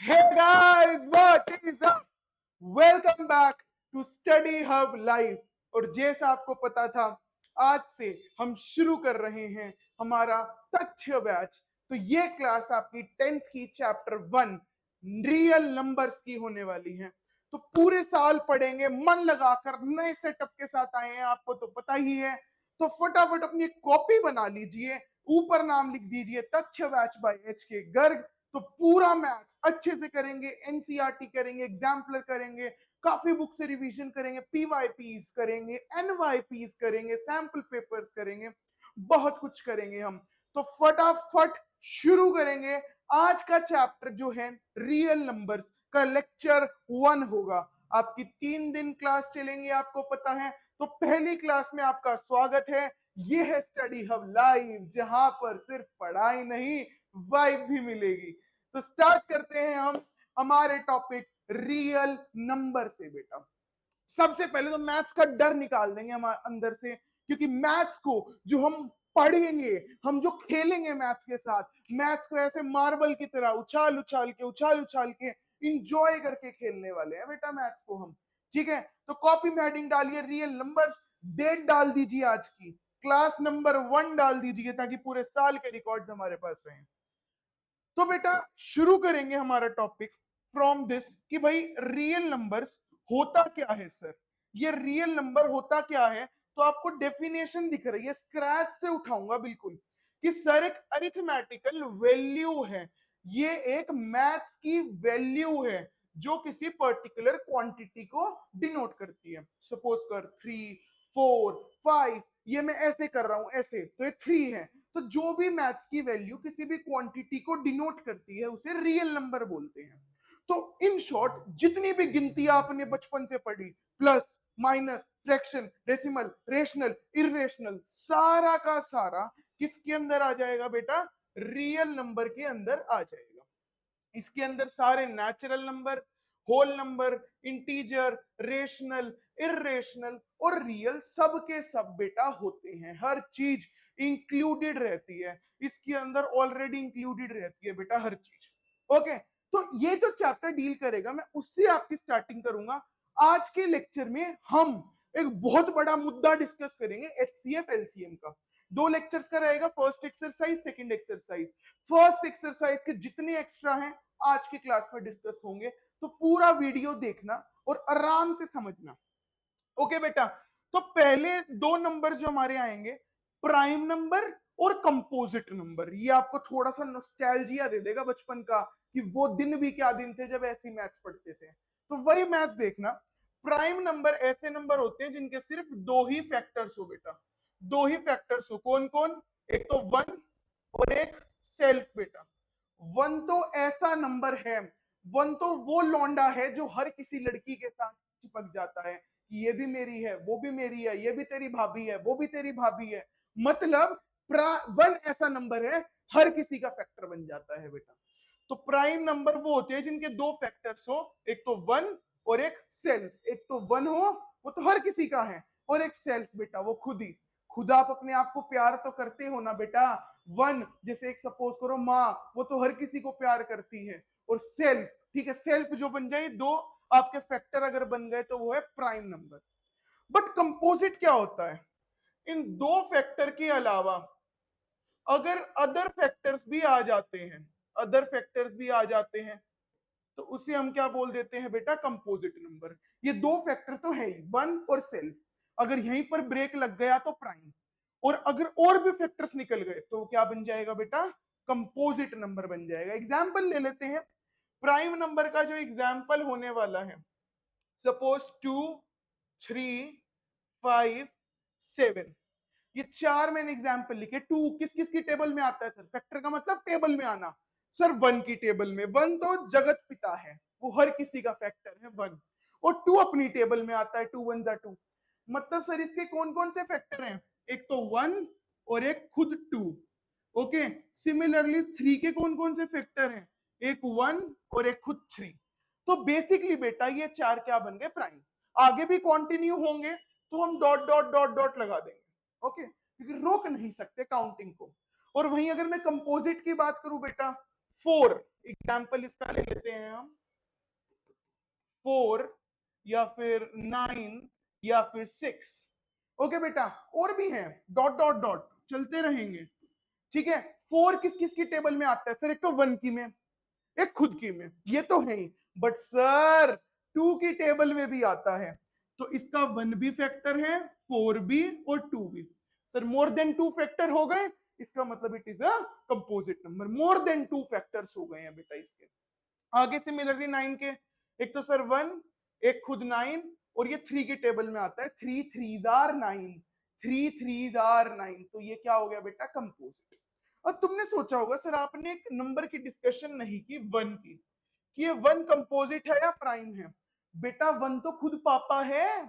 Hey guys, what is up? Welcome back to Study Hub Live। और जैसा आपको पता था, आज से हम शुरू कर रहे हैं हमारा तथ्य बैच। तो ये क्लास आपकी 10th की चैप्टर 1 रियल नंबर्स की होने वाली है। तो पूरे साल पढ़ेंगे मन लगाकर, नए सेटअप के साथ आए हैं, आपको तो पता ही है। तो फटाफट अपनी कॉपी बना लीजिए, ऊपर नाम लिख दीजिए तथ्य बैच बाय एच के गर्ग। तो पूरा मैथ्स अच्छे से करेंगे, एनसीईआरटी करेंगे, एग्जाम्पलर करेंगे, काफी बुक से रिवीजन करेंगे, पीवाईपीस करेंगे, एनवाईपीस करेंगे, सैंपल पेपर्स करेंगे, बहुत कुछ करेंगे हम। तो फटाफट शुरू करेंगे। आज का चैप्टर जो है रियल नंबर्स का लेक्चर 1 होगा। आपकी 3 दिन क्लास चलेंगे, आपको पता है। तो पहली क्लास में आपका स्वागत है। ये है स्टडी हब लाइव, जहां पर सिर्फ पढ़ाई नहीं वाइब भी मिलेगी। तो स्टार्ट करते हैं हम हमारे टॉपिक रियल नंबर से। बेटा सबसे पहले तो मैथ्स का डर निकाल देंगे हमारे अंदर से, क्योंकि मैथ्स को जो हम पढ़ेंगे, हम जो खेलेंगे मैथ्स के साथ, मैथ्स को ऐसे मार्बल की तरह उछाल उछाल के इंजॉय करके खेलने वाले हैं बेटा मैथ्स को हम। ठीक है, तो कॉपी में हेडिंग डालिए रियल नंबर्स, डेट डाल दीजिए, आज की क्लास नंबर 1 डाल दीजिए, ताकि पूरे साल के रिकॉर्ड्स हमारे पास रहें। तो बेटा शुरू करेंगे हमारा टॉपिक फ्रॉम दिस कि भाई रियल नंबर्स होता क्या है सर। ये रियल नंबर होता क्या है? तो आपको डेफिनेशन दिख रही है, स्क्रैच से उठाऊंगा बिल्कुल, कि सर एक अरिथमेटिकल वैल्यू है, ये एक मैथ्स की वैल्यू है जो किसी पर्टिकुलर क्वांटिटी को डिनोट करती है। सपोज कर 3, 4, 5, ये मैं ऐसे कर रहा हूं, ऐसे, तो ये 3 है। तो जो भी मैथ्स की वैल्यू किसी भी क्वांटिटी को डिनोट करती है, उसे रियल नंबर बोलते हैं। तो इन शॉर्ट जितनी भी गिनती आपने बचपन से पढ़ी, plus minus fraction decimal rational irrational, सारा का सारा किसके अंदर आ जाएगा बेटा? रियल नंबर के अंदर आ जाएगा। इसके अंदर सारे natural number, whole number, integer, rational, irrational और रियल सब के सब बेटा होते हैं। हर चीज इंक्लूडेड रहती है इसके अंदर, ऑलरेडी इंक्लूडेड रहती है बेटा हर चीज। ओके, तो ये जो चैप्टर डील करेगा, मैं उससे आपकी स्टार्टिंग करूंगा। आज के लेक्चर में हम एक बहुत बड़ा मुद्दा डिस्कस करेंगे, एचसीएफ एलसीएम का। 2 लेक्चर्स का रहेगा, first exercise, second exercise. First exercise के जितने एक्स्ट्रा हैं आज की क्लास में डिस्कस होंगे, तो पूरा वीडियो देखना और आराम से समझना। ओके बेटा, तो पहले 2 नंबर जो हमारे आएंगे, प्राइम नंबर और कंपोजिट नंबर। ये आपको थोड़ा सा नॉस्टैल्जिया दे देगा बचपन का, कि वो दिन भी क्या दिन थे जब ऐसी मैथ्स पढ़ते थे। तो वही मैथ्स देखना। प्राइम नंबर ऐसे नंबर होते हैं जिनके सिर्फ 2 ही फैक्टर्स हो बेटा, 2 ही फैक्टर्स हो। कौन कौन? एक तो 1 और एक सेल्फ बेटा। 1 तो ऐसा नंबर है, 1 तो वो लौंडा है जो हर किसी लड़की के साथ चिपक जाता है कि ये भी मेरी है, वो भी मेरी है, ये भी तेरी भाभी है, वो भी तेरी भाभी है। मतलब 1 ऐसा नंबर है हर किसी का फैक्टर बन जाता है बेटा। तो प्राइम नंबर वो होते हैं जिनके 2 फैक्टर्स हो, एक तो 1 और एक सेल्फ। एक तो 1 हो, वो तो हर किसी का है, और एक सेल्फ बेटा, वो खुद ही। खुद आप अपने आप को प्यार तो करते हो ना बेटा। 1 जैसे एक सपोज करो माँ, वो तो हर किसी को प्यार करती है। और सेल्फ, ठीक है, सेल्फ जो बन जाए, 2 आपके फैक्टर अगर बन गए तो वो है प्राइम नंबर। बट कंपोजिट क्या होता है? इन 2 फैक्टर के अलावा अगर अदर फैक्टर्स भी आ जाते हैं, अदर फैक्टर्स भी आ जाते हैं, तो उसे हम क्या बोल देते हैं बेटा? Composite number. ये 2 फैक्टर तो है ही, 1 और सेल्फ। अगर यहीं पर ब्रेक लग गया तो प्राइम, और अगर और भी फैक्टर्स निकल गए तो क्या बन जाएगा बेटा? कंपोजिट नंबर बन जाएगा। एग्जाम्पल ले लेते हैं। प्राइम नंबर का जो एग्जाम्पल होने वाला है, सपोज 2, 3, 5, 7, ये 4 मैंने एग्जाम्पल लिखे। 2 किस किस की टेबल में आता है सर? फैक्टर का मतलब टेबल में आना। सर 1 की टेबल में, 1 तो जगत पिता है, वो हर किसी का फैक्टर है 1। और 2 अपनी टेबल में आता है, 2 1 जा 2। मतलब सर इसके कौन कौन से फैक्टर हैं? एक तो 1 और एक खुद 2। ओके, सिमिलरली 3 के कौन कौन से फैक्टर हैं? एक 1 और एक खुद 3। तो बेसिकली बेटा ये 4 क्या बन गए? प्राइम। आगे भी कंटिन्यू होंगे तो हम डॉट डॉट डॉट डॉट लगा देंगे। ओके, क्योंकि रोक नहीं सकते काउंटिंग को। और वहीं अगर मैं कंपोजिट की बात करूं बेटा, 4, एग्जाम्पल इसका ले लेते हैं हम, 4 या फिर 9 या फिर 6। ओके बेटा, और भी हैं, डॉट डॉट डॉट चलते रहेंगे। ठीक है, 4 किस किस की टेबल में आता है सर? एक तो 1 की में, एक खुद की में, ये तो है ही, बट सर 2 की टेबल में भी आता है। तो इसका 1 भी फैक्टर है, 4 भी और 2 भी। सर मोर देन 2 फैक्टर हो गए, इसका मतलब it is a composite number. More than 2 factors हो गए हैं बेटा इसके। आगे सिमिलरली 9 के, एक तो सर 1, एक खुद 9, और ये 3 की टेबल में आता है, 3 3s आर 9, 3 3s आर 9, तो ये क्या हो गया बेटा? कंपोजिट। अब तुमने सोचा होगा सर आपने एक नंबर की डिस्कशन नहीं की 1 की, कि ये 1 कंपोजिट है या प्राइम है। बेटा 1 तो खुद पापा है,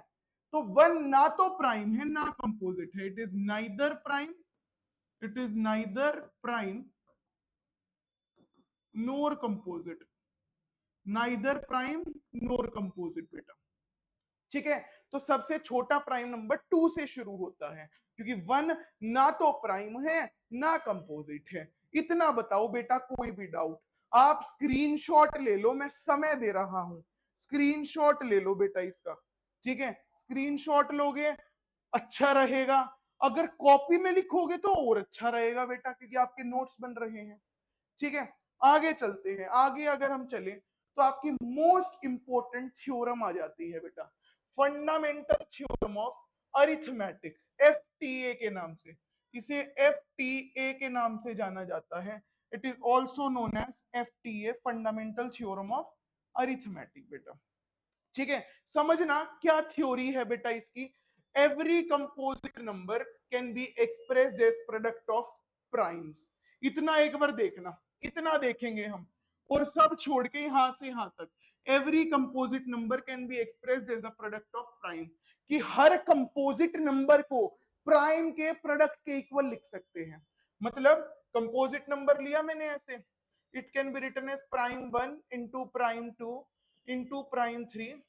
तो 1 ना तो प्राइम है ना कंपोजिट है, it is neither prime, it is neither prime NOR composite, neither prime NOR composite बेटा। ठीक है, तो सबसे छोटा प्राइम नंबर 2 से शुरू होता है, क्योंकि 1 ना तो प्राइम है ना कंपोजिट है। इतना बताओ बेटा, कोई भी डाउट? आप स्क्रीनशॉट ले लो, मैं समय दे रहा हूं, स्क्रीनशॉट ले लो बेटा इसका। ठीक है, स्क्रीनशॉट लोगे अच्छा रहेगा, अगर कॉपी में लिखोगे तो और अच्छा रहेगा बेटा, क्योंकि आपके नोट्स बन रहे हैं। ठीक है, आगे चलते हैं। आगे अगर हम चले तो आपकी मोस्ट इंपॉर्टेंट थ्योरम आ जाती है बेटा, fundamental theorem of arithmetic, FTA के नाम से, इसे एफटीए के नाम से जाना जाता है। It is also known as FTA, fundamental theorem of arithmetic बेटा। ठीक है, समझना क्या थ्योरी है बेटा इसकी। Every composite number can be expressed as product of primes. इतना एक बार देखना, इतना देखेंगे हम, और सब छोड़ के यहां से यहां तक, every composite number can be expressed as a product of prime, कि हर कंपोजिट नंबर को प्राइम के प्रोडक्ट के इक्वल लिख सकते हैं। मतलब कंपोजिट नंबर लिया मैंने ऐसे, it can be written as prime 1 into prime 2 into prime 3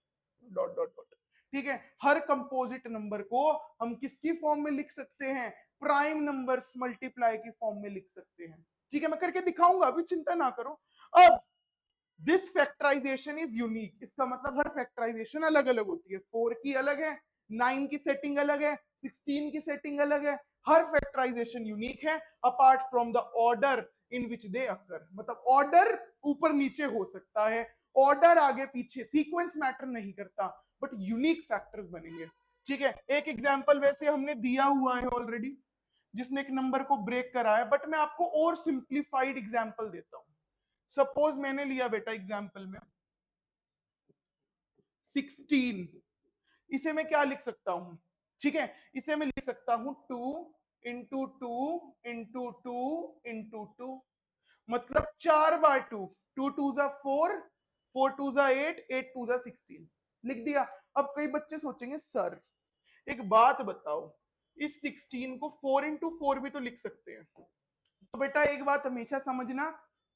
dot dot dot. ठीक है, हर कंपोजिट नंबर को हम किसकी फॉर्म में लिख सकते हैं? प्राइम नंबर्स मल्टीप्लाई की फॉर्म में लिख सकते हैं। ठीक है, मैं करके दिखाऊंगा, अभी चिंता ना करो। अब दिस फैक्टराइजेशन इज यूनिक, इसका मतलब हर फैक्टराइजेशन अलग अलग होती है। 4 की अलग है, 9 की सेटिंग अलग है, 16 की सेटिंग अलग है, हर फैक्टराइजेशन यूनिक है apart from the order in which they occur. मतलब ऑर्डर ऊपर नीचे हो सकता है, ऑर्डर आगे पीछे, सीक्वेंस मैटर नहीं करता, बट यूनिक फैक्टर्स बनेंगे। ठीक है, एक एग्जांपल वैसे हमने दिया हुआ है ऑलरेडी, जिसने एक नंबर को ब्रेक करा है, बट मैं आपको और सिंप्लीफाइड एग्जांपल देता हूं। सपोज मैंने लिया बेटा एग्जांपल में 16, इसे मैं क्या लिख सकता हूं? ठीक है, इसे मैं लिख सकता हूं 2 इंटू 2 इंटू 2 इंटू 2, मतलब 4 बार 2, 2 2 जा 4, 4 2 जा 8, 8 2 जा 16, लिख दिया। अब कई बच्चे सोचेंगे सर एक बात बताओ, इस 16 को 4 इंटू 4 भी तो लिख सकते हैं। तो बेटा एक बात हमेशा समझना,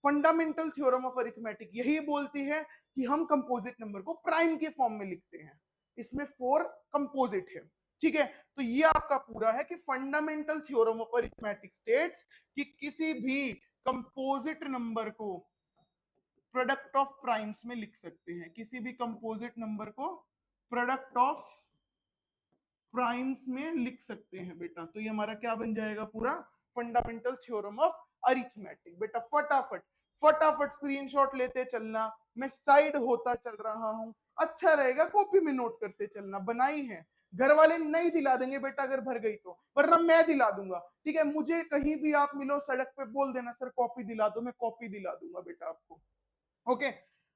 फंडामेंटल थ्योरम ऑफ अरिथमेटिक यही बोलती है कि हम कंपोजिट नंबर को प्राइम के फॉर्म में लिखते हैं, इसमें 4 कंपोजिट है। ठीक है, तो ये आपका पूरा है कि fundamental theorem of arithmetic states कि किसी भी कंपोजिट नंबर को प्रोडक्ट ऑफ प्राइम्स में लिख सकते हैं, किसी भी कंपोजिट नंबर को प्रोडक्ट ऑफ प्राइम्स में लिख सकते हैं बेटा। तो ये हमारा क्या बन जाएगा? पूरा फंडामेंटल थ्योरम ऑफ अरिथमेटिक। बेटा फटाफट फटाफट स्क्रीनशॉट लेते चलना, मैं साइड होता चल रहा हूं, अच्छा रहेगा कॉपी में नोट करते चलना। बनाई है, घर वाले नहीं दिला देंगे बेटा अगर भर गई तो, वरना मैं दिला दूंगा। ठीक है, मुझे कहीं भी आप मिलो सड़क पे बोल देना सर कॉपी दिला दो, मैं कॉपी दिला दूंगा बेटा आपको। ओके,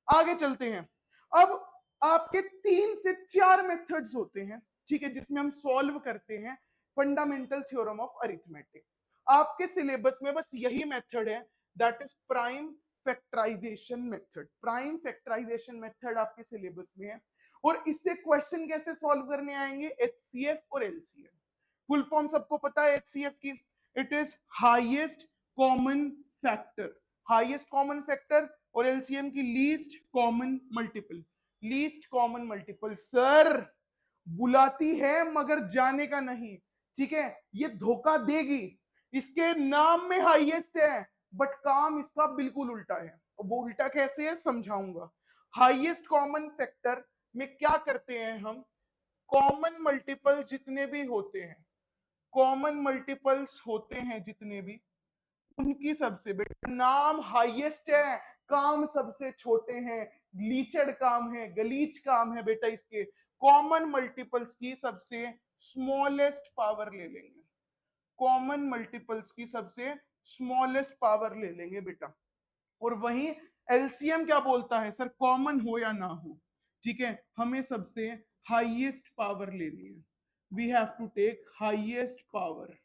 आगे चलते हैं। अब आपके 3 से 4 मेथड्स होते हैं, ठीक है, जिसमें हम सॉल्व करते हैं फंडामेंटल थ्योरम ऑफ अरिथमेटिक। आपके सिलेबस में बस यही मेथड है, that is prime factorisation method. Prime factorisation method आपके सिलेबस में है, और इससे क्वेश्चन कैसे सॉल्व करने आएंगे? एचसीएफ और एलसीएम। फुल फॉर्म सबको पता है एचसीएफ की, it is highest common factor, highest common factor, और एलसीएम की least common multiple, least common multiple. Sir बुलाती है मगर जाने का नहीं, ठीक है, ये धोखा देगी, इसके नाम में हाईएस्ट है बट काम इसका बिल्कुल उल्टा है। वो उल्टा कैसे है समझाऊंगा। हाईएस्ट कॉमन फैक्टर में क्या करते हैं हम, कॉमन मल्टीपल जितने भी होते हैं, कॉमन मल्टीपल्स होते हैं जितने भी, उनकी सबसे बेटा नाम हाईएस्ट है, काम सबसे छोटे हैं, लीचड़ काम है, गलीच काम है बेटा, इसके कॉमन मल्टीपल्स की सबसे स्मॉलेस्ट पावर ले लेंगे, कॉमन मल्टीपल्स की सबसे स्मॉलेस्ट पावर ले लेंगे बेटा। और वहीं एलसीएम क्या बोलता है, सर कॉमन हो या ना हो, ठीक है, हमें सबसे हाईएस्ट पावर लेनी है, we have to take highest power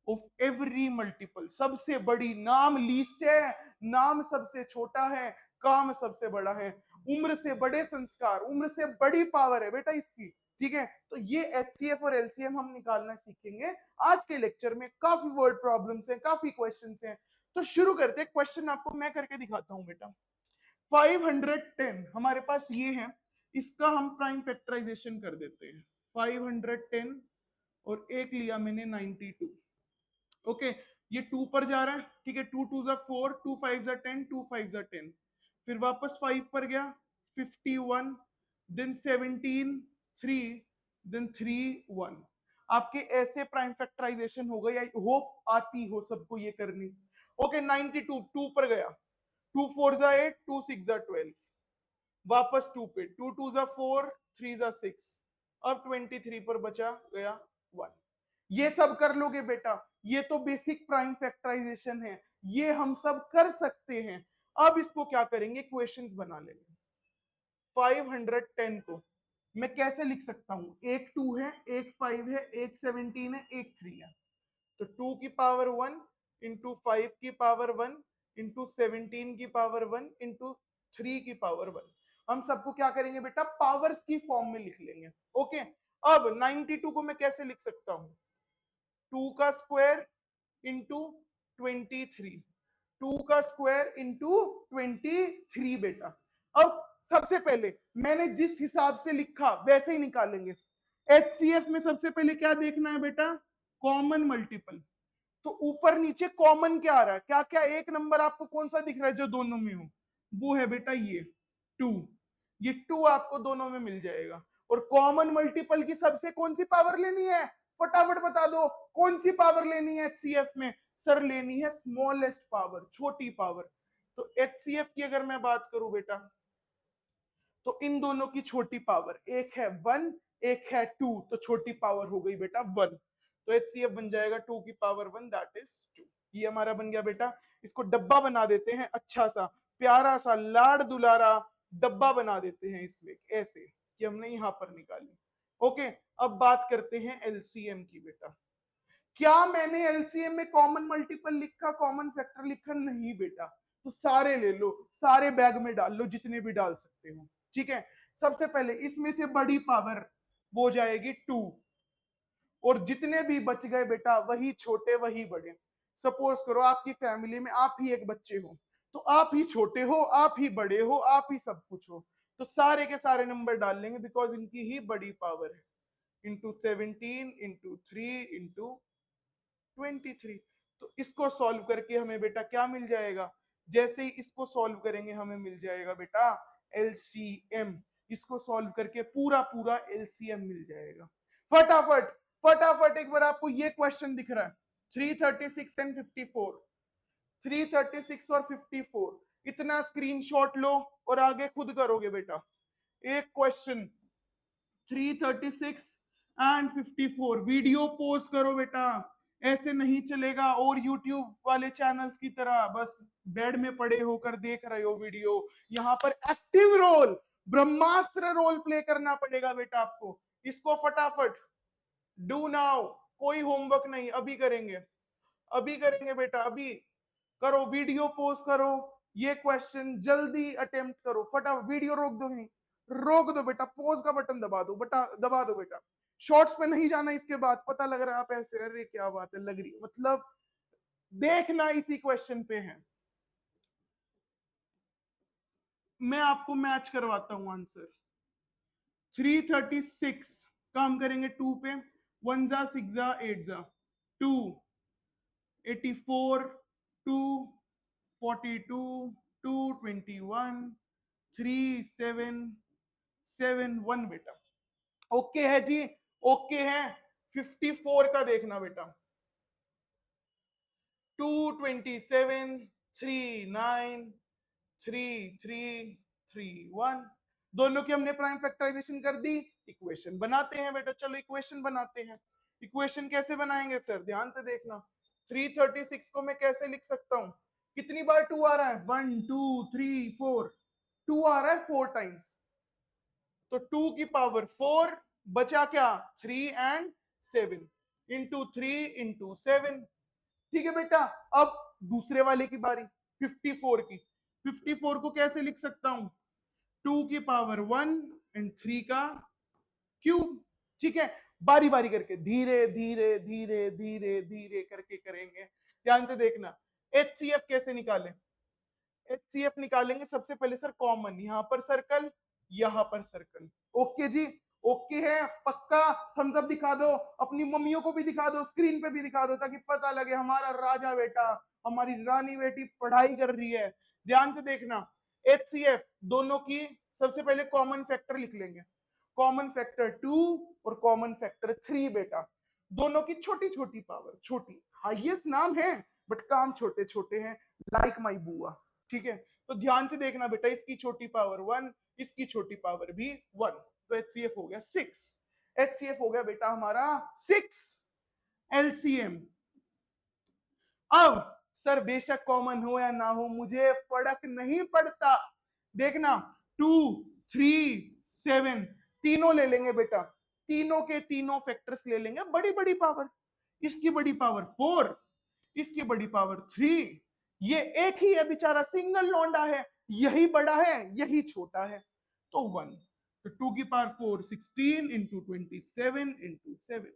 of every multiple. सबसे बड़ी, नाम लीस्ट है, नाम सबसे छोटा है, काम सबसे बड़ा है, उम्र से बड़े संस्कार, उम्र से बड़ी पावर है बेटा इसकी, ठीक है। तो ये एचसीएफ और एलसीएम हम निकालना सीखेंगे आज के लेक्चर में। काफी वर्ड प्रॉब्लम्स हैं, काफी क्वेश्चंस हैं, तो शुरू करते हैं। क्वेश्चन आपको मैं करके दिखाता हूं बेटा। 510 हमारे पास ये है, इसका हम प्राइम फैक्टराइजेशन कर देते हैं। 510 और एक लिया मैंने 92, ओके, ये 2 पर जा रहा है, ठीक है, 2 2 4, 2 5 10, 2 5 10, फिर वापस 5 पर गया, 51, देन 17, 3, देन 3 1। आपके ऐसे प्राइम फैक्टराइजेशन हो गई, आई होप आती हो सबको ये करनी। ओके, 92 2 पर गया, 2 4 8, 2 6 12, वापस 2 पे, 2 2 4, 3 6, अब 23 पर बचा गया 1। ये सब कर लोगे बेटा, ये तो बेसिक प्राइम फैक्टराइजेशन है, ये हम सब कर सकते हैं। अब इसको क्या करेंगे, क्वेश्चंस बना लेंगे। 510 को मैं कैसे लिख सकता हूं, एक 2 है, एक 5 है, एक 17 है, एक 3 है, तो 2 की पावर 1 इंटू 5 की पावर 1 इंटू 17 की पावर 1 इंटू 3 की पावर 1, हम सबको क्या करेंगे बेटा, पावर्स की फॉर्म में लिख लेंगे। ओके, अब 92 को मैं कैसे लिख सकता हूं, 2 का स्क्वायर इंटू 23, 2 का स्क्वायर इंटू 23 बेटा। अब सबसे पहले मैंने जिस हिसाब से लिखा वैसे ही निकालेंगे। एचसीएफ में सबसे पहले क्या देखना है बेटा, कॉमन मल्टीपल। तो ऊपर नीचे कॉमन क्या आ रहा है, क्या क्या एक नंबर आपको कौन सा दिख रहा है जो दोनों में हो, वो है बेटा ये 2, ये 2 आपको दोनों में मिल जाएगा। और कॉमन मल्टीपल की सबसे कौन सी पावर लेनी है, फटाफट बता दो, कौन सी पावर लेनी है एचसीएफ में, सर लेनी है स्मॉलेस्ट पावर, छोटी पावर। तो एचसीएफ की अगर मैं बात करूं बेटा, तो इन दोनों की छोटी पावर, एक है 1, एक है 2, तो छोटी पावर हो गई बेटा 1, तो एचसीएफ बन जाएगा 2 की पावर 1, दैट इज 2। ये हमारा बन गया बेटा। इसको डब्बा बना देते हैं, अच्छा सा प्यारा सा लाड़ दुलारा डब्बा बना देते हैं इसमें, ऐसे कि हमने यहां पर निकाली। ओके, अब बात करते हैं एलसीएम की बेटा। क्या मैंने एलसीएम में कॉमन मल्टीपल लिखा, कॉमन फैक्टर लिखा, नहीं बेटा, तो सारे ले लो, सारे बैग में डाल लो जितने भी डाल सकते हो, ठीक है। सबसे पहले इसमें से बड़ी पावर वो जाएगी 2, और जितने भी बच गए बेटा वही छोटे वही बड़े। सपोज करो आपकी फैमिली में आप ही एक बच्चे हो, तो आप ही छोटे हो, आप ही बड़े हो, आप ही सब कुछ हो, तो सारे के सारे नंबर डाल लेंगे बिकॉज इनकी ही बड़ी पावर है, इंटू 17 इंटू 3 इंटू 23। तो इसको सॉल्व करके हमें बेटा क्या मिल जाएगा, जैसे ही इसको सॉल्व करेंगे हमें मिल जाएगा बेटा एलसीएम, इसको सॉल्व करके पूरा पूरा एलसीएम मिल जाएगा। फटाफट फटाफट एक बार आपको ये क्वेश्चन दिख रहा है, 336 एंड 54, 336 और 54, इतना स्क्रीनशॉट लो और आगे खुद करोगे बेटा। एक क्वेश्चन 336 एंड 54, वीडियो पोज करो बेटा, ऐसे नहीं चलेगा और यूट्यूब वाले चैनल्स की तरह बस बेड में पड़े होकर देख रहे हो वीडियो, यहाँ पर एक्टिव रोल, ब्रह्मास्त्र रोल प्ले करना पड़ेगा बेटा आपको। इसको फटाफट डू नाउ, कोई होमवर्क नहीं, अभी करेंगे, अभी करेंगे बेटा, अभी करो, वीडियो पोज करो, ये क्वेश्चन जल्दी अटेम्प्ट करो, फटाफट वीडियो रोक दो, ही रोक दो बेटा, पोज का बटन दबा दो बेटा, दबा दो बेटा, शॉर्ट्स पे नहीं जाना इसके बाद, पता लग रहा है आप ऐसे, अरे क्या बात है लग रही है, मतलब देखना इसी क्वेश्चन पे है, मैं आपको मैच करवाता हूं आंसर। 336 काम करेंगे 2 पे, 1 जा 6 जा 8 जा 2, 84 2 42, 221, 3, 7, 7, 1 बेटा। ओके है जी, ओके है। 54 का देखना बेटा, 227, 39, 3, 3, 3, 1। दोनों की हमने प्राइम फैक्टराइजेशन कर दी, इक्वेशन बनाते हैं बेटा। चलो इक्वेशन बनाते हैं। इक्वेशन कैसे बनाएंगे सर, ध्यान से देखना। 336 को मैं कैसे लिख सकता हूं, कितनी बार 2 आ रहा है, 1 2 3 4, 2 आ रहा है 4 टाइम्स, तो 2 की पावर 4, बचा क्या 3 एंड 7, इंटू 3 इंटू 7। ठीक है बेटा, अब दूसरे वाले की बारी, 54 की। 54 को कैसे लिख सकता हूं, 2 की पावर 1 एंड 3 का क्यूब। ठीक है, बारी बारी करके धीरे धीरे धीरे धीरे धीरे करके करेंगे। ध्यान से देखना, HCF कैसे निकालें। HCF निकालेंगे सबसे पहले सर कॉमन, यहां पर सर्कल, यहां पर सर्कल। ओके जी, ओके है पक्का। थम्स अप दिखा दो, अपनी मम्मियों को भी दिखा दो, स्क्रीन पे भी दिखा दो, ताकि पता लगे हमारा राजा बेटा, हमारी रानी बेटी पढ़ाई कर रही है। ध्यान से देखना, HCF दोनों की सबसे पहले कॉमन फैक्टर लिख लेंगे। कॉमन फैक्टर 2 और कॉमन फैक्टर 3 बेटा, दोनों की छोटी छोटी पावर, छोटी हाईएस्ट नाम है बट काम छोटे छोटे हैं, लाइक माई बुआ। ठीक है, तो ध्यान से देखना बेटा, इसकी छोटी पावर 1, इसकी छोटी पावर भी 1, तो HCF हो गया 6। HCF हो गया बेटा हमारा 6। LCM, अब सर बेशक कॉमन हो या ना हो मुझे फर्क नहीं पड़ता। देखना 2, 3, 7 तीनों ले लेंगे बेटा, तीनों के तीनों फैक्टर्स ले लेंगे, बड़ी बड़ी पावर। इसकी बड़ी पावर 4, इसकी बड़ी पावर 3। ये एक ही है बेचारा, सिंगल लौंडा है, यही बड़ा है यही छोटा है, तो 1। तो 2 की पावर 4, 16 इंटू 27 इंटू 7।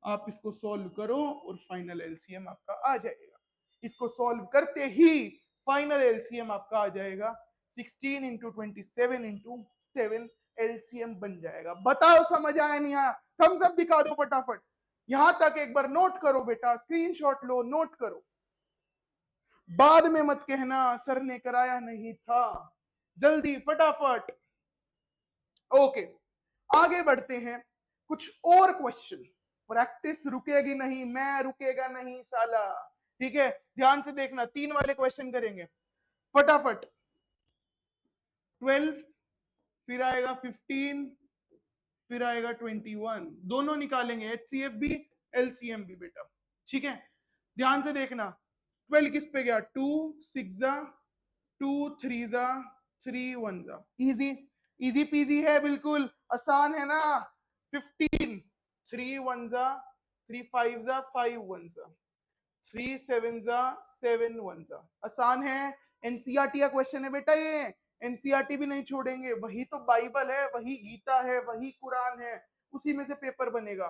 आप इसको सॉल्व करो और फाइनल एलसीएम आपका आ जाएगा। इसको सॉल्व करते ही फाइनल एलसीएम आपका आ जाएगा 16 इंटू 27 इंटू 7, एलसीएम बन जाएगा। बताओ समझ आया नहीं आया, थम्स अप दिखा दो फटाफट। यहां तक एक बार नोट करो बेटा, स्क्रीनशॉट लो, नोट करो, बाद में मत कहना सर ने कराया नहीं था, जल्दी फटाफट। ओके, आगे बढ़ते हैं, कुछ और क्वेश्चन। प्रैक्टिस रुकेगी नहीं, मैं रुकेगा नहीं साला। ठीक है, ध्यान से देखना, 3 वाले क्वेश्चन करेंगे फटाफट। 12, फिर आएगा 15, फिर आएगा 21, दोनों निकालेंगे, HCF भी LCM भी बेटा। ठीक है, ध्यान से देखना, 12 किस पे गया, 2 6 जा, 2 3 जा, 3 1 जा, इजी इजी पीजी है, बिल्कुल आसान है ना। 15, 3 1 जा, 3 5 जा, 5 1 जा, 3 7 जा, 7 1 जा, आसान है। एनसीईआरटी का क्वेश्चन है बेटा ये, एनसीईआरटी भी नहीं छोड़ेंगे, वही तो बाइबल है, वही गीता है, वही कुरान है, उसी में से पेपर बनेगा।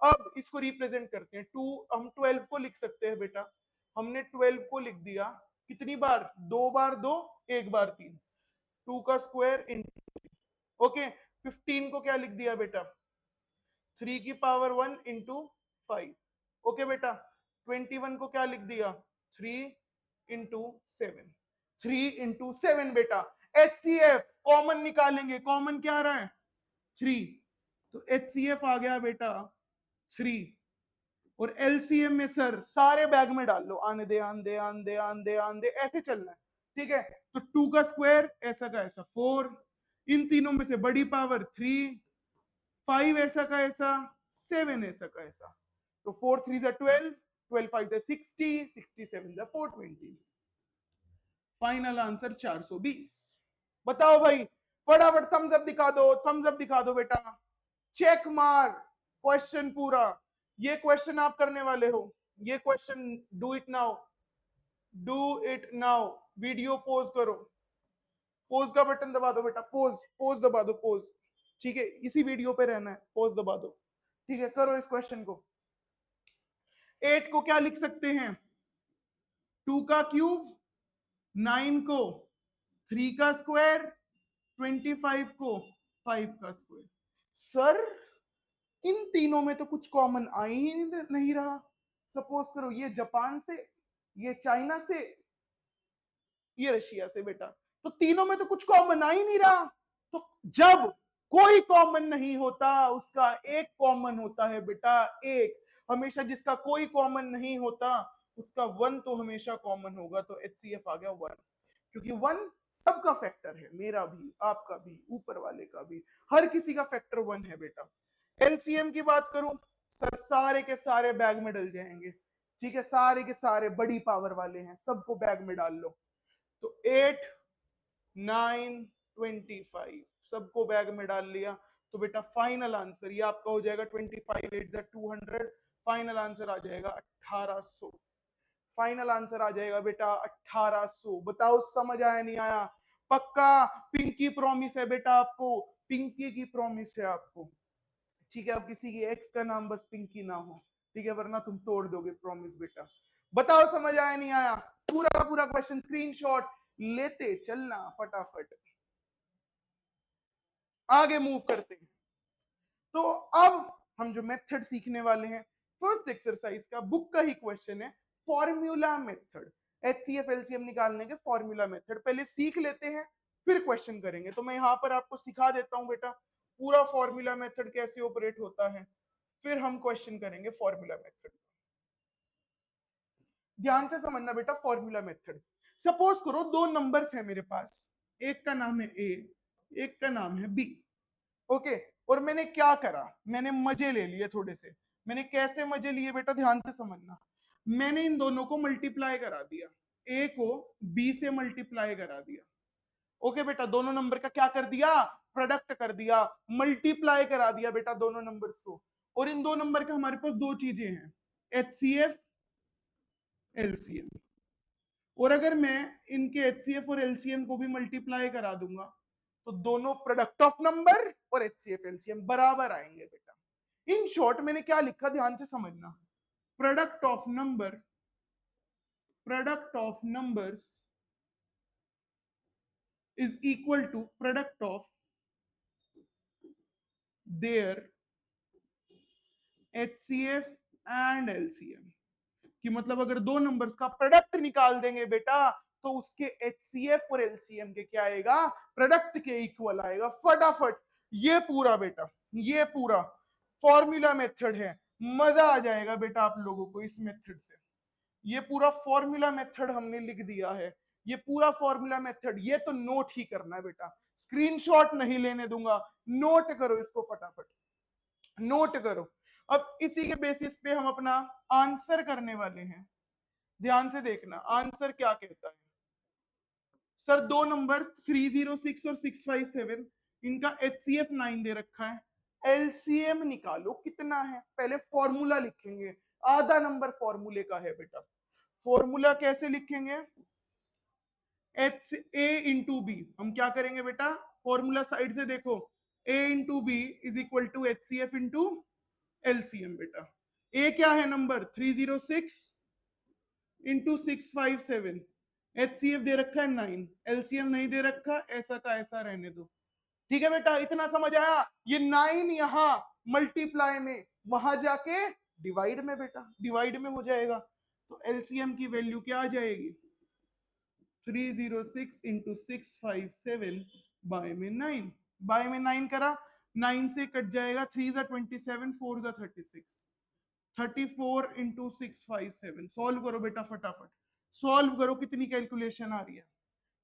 अब इसको रिप्रेजेंट करते हैं, 2 हम 12 को लिख सकते हैं बेटा, हमने 12 को लिख दिया कितनी बार, 2 बार 2, 1 बार 3, 2 का स्क्वायर इन। ओके, 15 को क्या लिख दिया बेटा, 3 की पावर 1 इंटू 5। ओके बेटा, 21 को क्या लिख दिया, 3 इंटू 7, 3 इंटू 7 बेटा। HCF कॉमन निकालेंगे, कॉमन क्या आ रहा है 3, तो HCF आ गया बेटा 3। और LCM में सर सारे बैग में डाल लो, आने दे आन दे आन दे आन दे आन दे, ऐसे चलना है। ठीक है, तो 2 का स्क्वायर ऐसा का ऐसा 4, इन तीनों में से बड़ी पावर 3, 5 ऐसा का ऐसा, 7 ऐसा का ऐसा, तो 4 3 जा 12, 12 5 जा 60, 67 जा 420, फाइनल आंसर 420। बताओ भाई, फटाफट थम्स अप दिखा दो, थम्स अप दिखा दो बेटा, चेक मार, क्वेश्चन पूरा। ये क्वेश्चन आप करने वाले हो, ये question do it now, do it now. Video pose करो, पोज का बटन दबा दो बेटा, पोज पोज दबा दो, पोज। ठीक है, इसी वीडियो पे रहना है, पोज दबा दो। ठीक है, करो इस क्वेश्चन को। 8 को क्या लिख सकते हैं, 2 का क्यूब, 9 को 3 का स्क्वायर, 25 को 5 का स्क्वायर। सर इन तीनों में तो कुछ कॉमन आ ही नहीं रहा। सपोज करो ये जापान से, ये चाइना से, ये रशिया से बेटा। तो तीनों में तो कुछ कॉमन आ ही नहीं रहा। तो जब कोई कॉमन नहीं होता उसका एक कॉमन होता है बेटा, एक। हमेशा जिसका कोई कॉमन नहीं होता उसका वन तो हमेशा कॉमन होगा। तो HCF आ गया वन, क्योंकि वन सबका फैक्टर है, मेरा भी, आपका भी, ऊपर वाले का भी, हर किसी का फैक्टर वन है बेटा। LCM की बात करूं सर, सारे के सारे बैग में डल जाएंगे, ठीक है, सारे के सारे बड़ी पावर वाले हैं, सबको बैग में डाल लो। तो 8 9 25 सबको बैग में डाल लिया। तो बेटा फाइनल आंसर ये आपका हो जाएगा 25 8 200, फाइनल आंसर आ जाएगा 1800। फाइनल आंसर आ जाएगा बेटा 1800। बताओ समझ आया नहीं आया? पक्का पिंकी प्रॉमिस है बेटा आपको, पिंकी की प्रॉमिस है आपको, ठीक है। अब किसी की एक्स का नाम बस पिंकी ना हो, ठीक है, वरना तुम तोड़ दोगे प्रॉमिस बेटा। बताओ समझ आया नहीं आया? पूरा पूरा क्वेश्चन स्क्रीनशॉट लेते चलना फटाफट, आगे मूव करते हैं। तो अब हम जो मेथड सीखने वाले हैं, फर्स्ट एक्सरसाइज का बुक का ही क्वेश्चन है, फॉर्मूला मेथड। HCF LCM निकालने के फॉर्मूला मेथड पहले सीख लेते हैं, फिर क्वेश्चन करेंगे। तो मैं यहां पर आपको सिखा देता हूं बेटा पूरा फॉर्मूला मेथड कैसे ऑपरेट होता है, फिर हम क्वेश्चन करेंगे फॉर्मूला मेथड। ध्यान से समझना बेटा फॉर्मूला मेथड। सपोज करो दो नंबर्स है मेरे पास, एक का नाम है A, एक का नाम है B, ओके। और मैंने क्या करा, मैंने मजे ले लिए थोड़े से। मैंने कैसे मजे लिए बेटा, ध्यान से समझना। मैंने इन दोनों को मल्टीप्लाई करा दिया, A को B से मल्टीप्लाई करा दिया, ओके बेटा। दोनों नंबर का क्या कर दिया, प्रोडक्ट कर दिया, मल्टीप्लाई करा दिया बेटा दोनों नंबर्स को। और इन दो नंबर का हमारे पास दो चीजें हैं, HCF LCM। और अगर मैं इनके HCF और LCM को भी मल्टीप्लाई करा दूंगा तो दोनों प्रोडक्ट ऑफ नंबर और HCF LCM बराबर आएंगे बेटा। इन शॉर्ट मैंने क्या लिखा, ध्यान से समझना, product of number, product of numbers is equal to product of their HCF and LCM। कि मतलब अगर दो नंबर्स का प्रोडक्ट निकाल देंगे बेटा तो उसके HCF और LCM के क्या आएगा, प्रोडक्ट के इक्वल आएगा फटाफट। ये पूरा बेटा, ये पूरा फॉर्मूला मेथड है, मजा आ जाएगा बेटा आप लोगों को इस मेथड से। ये पूरा फॉर्मूला मेथड हमने लिख दिया है, ये पूरा फॉर्मूला मेथड। ये तो नोट ही करना है बेटा, स्क्रीनशॉट नहीं लेने दूंगा, नोट करो इसको फटाफट, नोट करो। अब इसी के बेसिस पे हम अपना आंसर करने वाले हैं। ध्यान से देखना आंसर क्या कहता है। सर दो नंबर 306 और 657, इनका HCF 9 दे रखा है, LCM निकालो कितना है। पहले फॉर्मूला लिखेंगे, आधा नंबर फॉर्मूले का है बेटा। फॉर्मूला कैसे लिखेंगे, A इंटू बी। हम क्या करेंगे बेटा, फॉर्मूला साइड से देखो, A into B is equal to HCF into LCM बेटा। A क्या है नंबर 306 इंटू 657, HCF दे रखा है 9, LCM नहीं दे रखा, ऐसा का ऐसा रहने दो, ठीक है बेटा। इतना समझ आया? ये 9 यहां मल्टीप्लाई में, वहां जाके डिवाइड में बेटा, डिवाइड में हो जाएगा। तो LCM की वैल्यू क्या आ जाएगी, 306 इंटू 657 बाय में 9, बाय में 9 करा, 9 से कट जाएगा, 3 जा 27, 4 जा 36, 34 इंटू 657। सॉल्व करो बेटा फटाफट, सॉल्व करो, कितनी कैलकुलेशन आ रही है,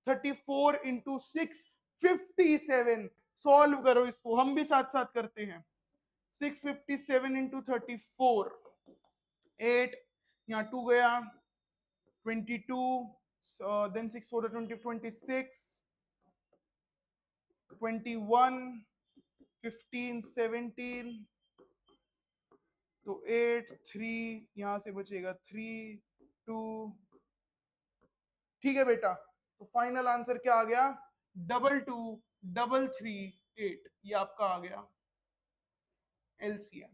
34 इंटू 657। सॉल्व करो इसको, हम भी साथ साथ करते हैं। 657 इंटू 34, 8, यहाँ 2 गया, 22, देन 6 4 20, 26, 21, 15, 17, तो 8, 3 यहां से बचेगा 3, 2, ठीक है बेटा। तो फाइनल आंसर क्या आ गया, 222338, ये आपका आ गया LCM।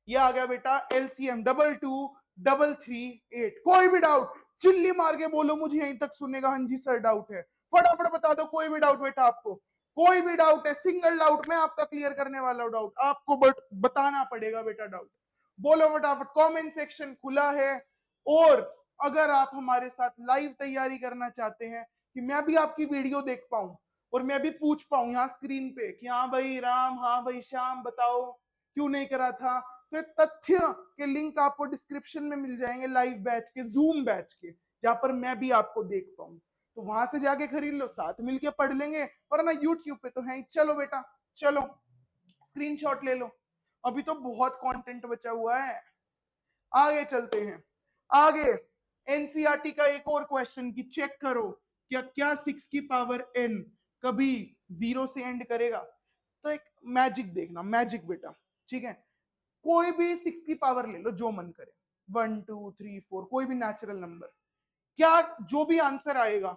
ये आ गया बेटा LCM 222338। कोई भी डाउट चिल्ली मार के बोलो, मुझे यहीं तक सुनेगा, हाँ जी सर डाउट है, फटाफट बता दो। कोई भी डाउट बेटा, आपको कोई भी डाउट है, सिंगल डाउट मैं आपका क्लियर करने वाला हूं। डाउट आपको बट बताना पड़ेगा बेटा, डाउट बोलो फटाफट, कमेंट सेक्शन खुला है। और अगर आप हमारे साथ लाइव तैयारी करना चाहते हैं कि मैं भी आपकी वीडियो देख पाऊं और मैं भी पूछ पाऊं यहाँ स्क्रीन पे कि हाँ भाई राम, हाँ भाई श्याम, बताओ क्यों नहीं करा था। तो ये तथ्य के लिंक आपको डिस्क्रिप्शन में मिल जाएंगे, लाइव बैच के, जूम बैच के, जहां पर मैं भी आपको देख पाऊं। तो वहां से जाके खरीद लो, साथ मिलके पढ़ लेंगे, और ना यूट्यूब पे तो है ही। चलो बेटा चलो, स्क्रीनशॉट ले लो, अभी तो बहुत कंटेंट बचा हुआ है। आगे चलते हैं, आगे एनसीईआरटी का एक और क्वेश्चन की चेक करो, क्या क्या 6 की पावर n कभी 0 से एंड करेगा। तो एक मैजिक देखना, मैजिक बेटा, ठीक है। कोई भी 6 की पावर ले लो जो मन करे, 1 2 3 4, कोई भी नेचुरल नंबर, क्या जो भी आंसर आएगा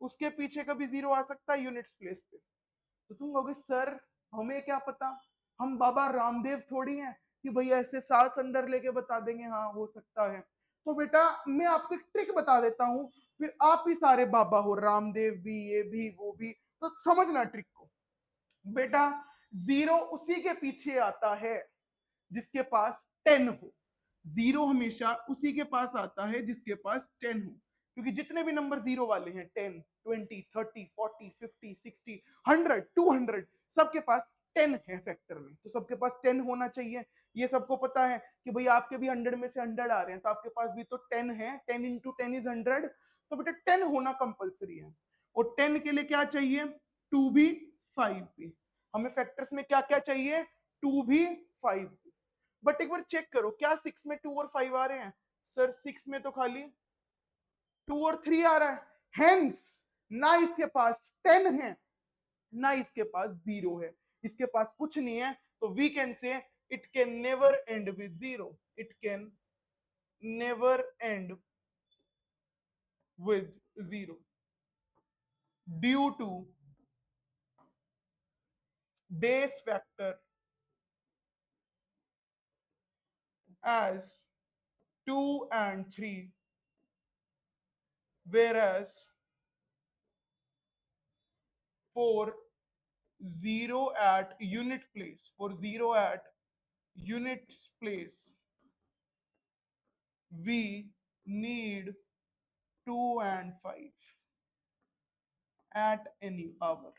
उसके पीछे कभी 0 आ सकता है यूनिट्स प्लेस पे। तो तुम कहोगे सर हमें क्या पता, हम बाबा रामदेव थोड़ी हैं कि भैया ऐसे सांस अंदर लेके बता देंगे हाँ हो सकता है। तो बेटा मैं आपको एक ट्रिक बता देता हूं, फिर आप ही सारे बाबा हो, रामदेव भी, ये भी, वो भी, तो समझना ट्रिक को। बेटा 0 उसी के पीछे आता है जिसके पास 10 हो। 0 हमेशा उसी के पास आता है जिसके पास 10 हो, क्योंकि जितने भी नंबर 0 वाले हैं, 10 20 30 40 50 60 100 200, सबके पास 10 है फैक्टर में, तो सबके पास 10 होना चाहिए। ये सबको पता है कि भाई आपके भी 100 में से 100 आ रहे हैं, तो आपके पास भी तो 10 है, 10 इंटू 10 इज 100, तो बेटा 10 होना कंपलसरी है। और 10 के लिए क्या चाहिए, 2 भी 5 भी। हमें फैक्टर्स में क्या क्या चाहिए, 2 भी 5 भी। बट एक बार चेक करो, क्या 6 में 2 और 5 आ रहे हैं। सर 6 में तो खाली 2 और 3 आ रहा है, हेंस ना इसके पास 10 है ना इसके पास 0 है, इसके पास कुछ नहीं है। तो we can say it can never end with 0, it can never end with 0 due to base factor as 2 and 3, whereas for 0 at unit place, for 0 at units place, we need 2 and 5 at any power।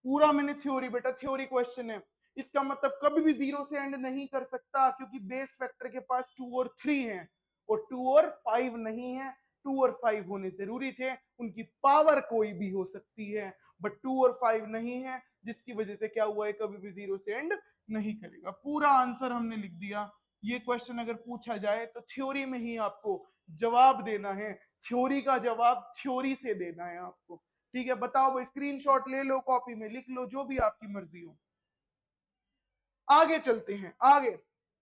पूरा मैंने theory, बेटा theory question है, इसका मतलब कभी भी 0 से and नहीं कर सकता, क्योंकि बेस फैक्टर के पास 2 और 3 है और 2 और 5 नहीं है। 2 और 5 होने जरूरी थे, उनकी पावर कोई भी हो सकती है, बट 2 और 5 नहीं है, जिसकी वजह से क्या हुआ है, कभी भी 0 से एंड नहीं करेगा। पूरा आंसर हमने लिख दिया। ये क्वेश्चन अगर पूछा जाए तो थ्योरी में ही आपको जवाब देना है, थ्योरी का जवाब थ्योरी से देना है आपको। ठीक है, बताओ भाई, स्क्रीनशॉट ले लो, कॉपी में लिख लो, जो भी आपकी मर्जी हो। आगे चलते हैं, आगे,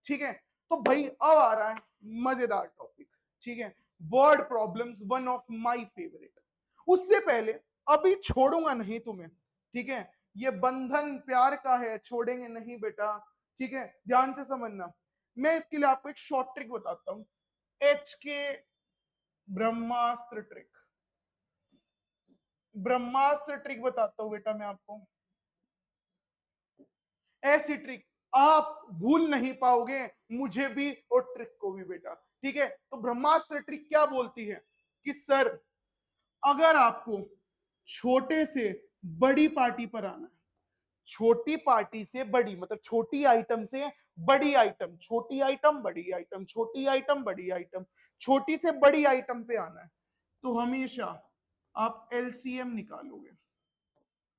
ठीक है। तो भाई अब आ रहा है मजेदार टॉपिक, ठीक है, word problems, one of my favourite. उससे पहले अभी छोड़ूंगा नहीं तुम्हें, ठीक है, ये बंधन प्यार का है, छोड़ेंगे नहीं बेटा, ठीक है, ध्यान से समझना। मैं इसके लिए आपको एक शॉर्ट ट्रिक बताता हूं, एच के ब्रह्मास्त्र ट्रिक, ब्रह्मास्त्र ट्रिक बताता हूं बेटा मैं आपको। ऐसी ट्रिक आप भूल नहीं पाओगे, मुझे भी और ट्रिक को भी बेटा, ठीक है। तो ब्रह्मास्त्र ट्रिक क्या बोलती है कि सर अगर आपको छोटे से बड़ी पार्टी पर आना है, छोटी पार्टी से बड़ी मतलब छोटी आइटम से बड़ी आइटम, छोटी आइटम बड़ी आइटम, छोटी आइटम बड़ी आइटम, छोटी से बड़ी आइटम पे आना है, तो हमेशा आप एलसीएम निकालोगे,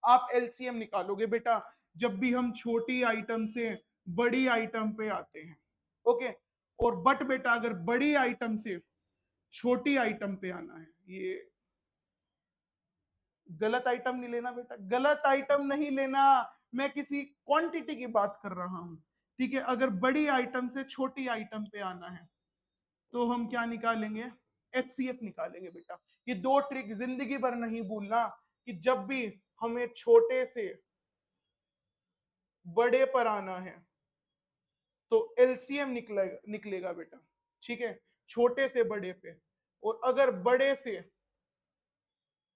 आप एलसीएम निकालोगे बेटा, जब भी हम छोटी आइटम से बड़ी आइटम पे आते हैं, ओके। और बट बेटा अगर बड़ी आइटम से छोटी आइटम पे आना है, ये गलत आइटम नहीं लेना बेटा, गलत आइटम नहीं लेना, मैं किसी क्वांटिटी की बात कर रहा हूं, ठीक है। अगर बड़ी आइटम से छोटी आइटम पे आना है तो हम क्या निकालेंगे, एचसीएफ निकालेंगे बेटा। ये दो ट्रिक जिंदगी भर नहीं भूलना, कि जब भी हमें छोटे से बड़े पर आना है तो एलसीएम निकलेगा, निकलेगा बेटा, ठीक है, छोटे से बड़े पे। और अगर बड़े से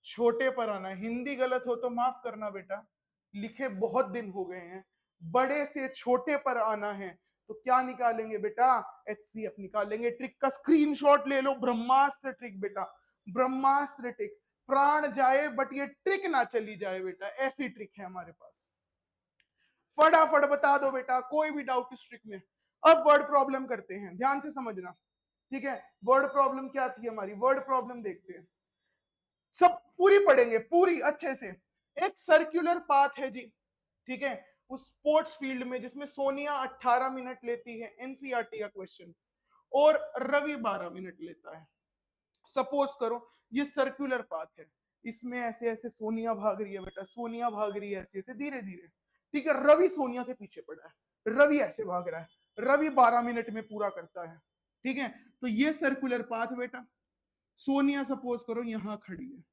छोटे पर आना है, हिंदी गलत हो तो माफ करना बेटा, लिखे बहुत दिन हो गए हैं, बड़े से छोटे पर आना है तो क्या निकालेंगे बेटा, HCF निकालेंगे। ट्रिक का स्क्रीनशॉट ले लो, ब्रह्मास्त्र ट्रिक बेटा, ब्रह्मास्त्र ट्रिक। प्राण जाए बट ये ट्रिक ना चली जाए बेटा, ऐसी ट्रिक है हमारे पास। फटाफट बता दो बेटा, कोई भी डाउट इस ट्रिक में। अब वर्ड प्रॉब्लम करते हैं, ध्यान से समझना, ठीक है। वर्ड प्रॉब्लम क्या थी हमारी, वर्ड प्रॉब्लम देखते हैं, सब पूरी पढ़ेंगे पूरी अच्छे से। एक सर्कुलर पाथ है जी, ठीक है, उस स्पोर्ट्स फील्ड में जिसमें सोनिया 18 मिनट लेती है, एनसीईआरटी का क्वेश्चन, और रवि 12 मिनट लेता है। सपोज करो ये सर्कुलर पाथ है, इसमें ऐसे ऐसे सोनिया भाग रही है बेटा, सोनिया भाग रही है ऐसे ऐसे धीरे धीरे, ठीक है। रवि सोनिया के पीछे पड़ा है, रवि ऐसे भाग रहा है, रवि 12 मिनट में पूरा करता है, ठीक है। तो ये सर्कुलर पाथ बेटा, सोनिया सपोज करो यहां खड़ी है,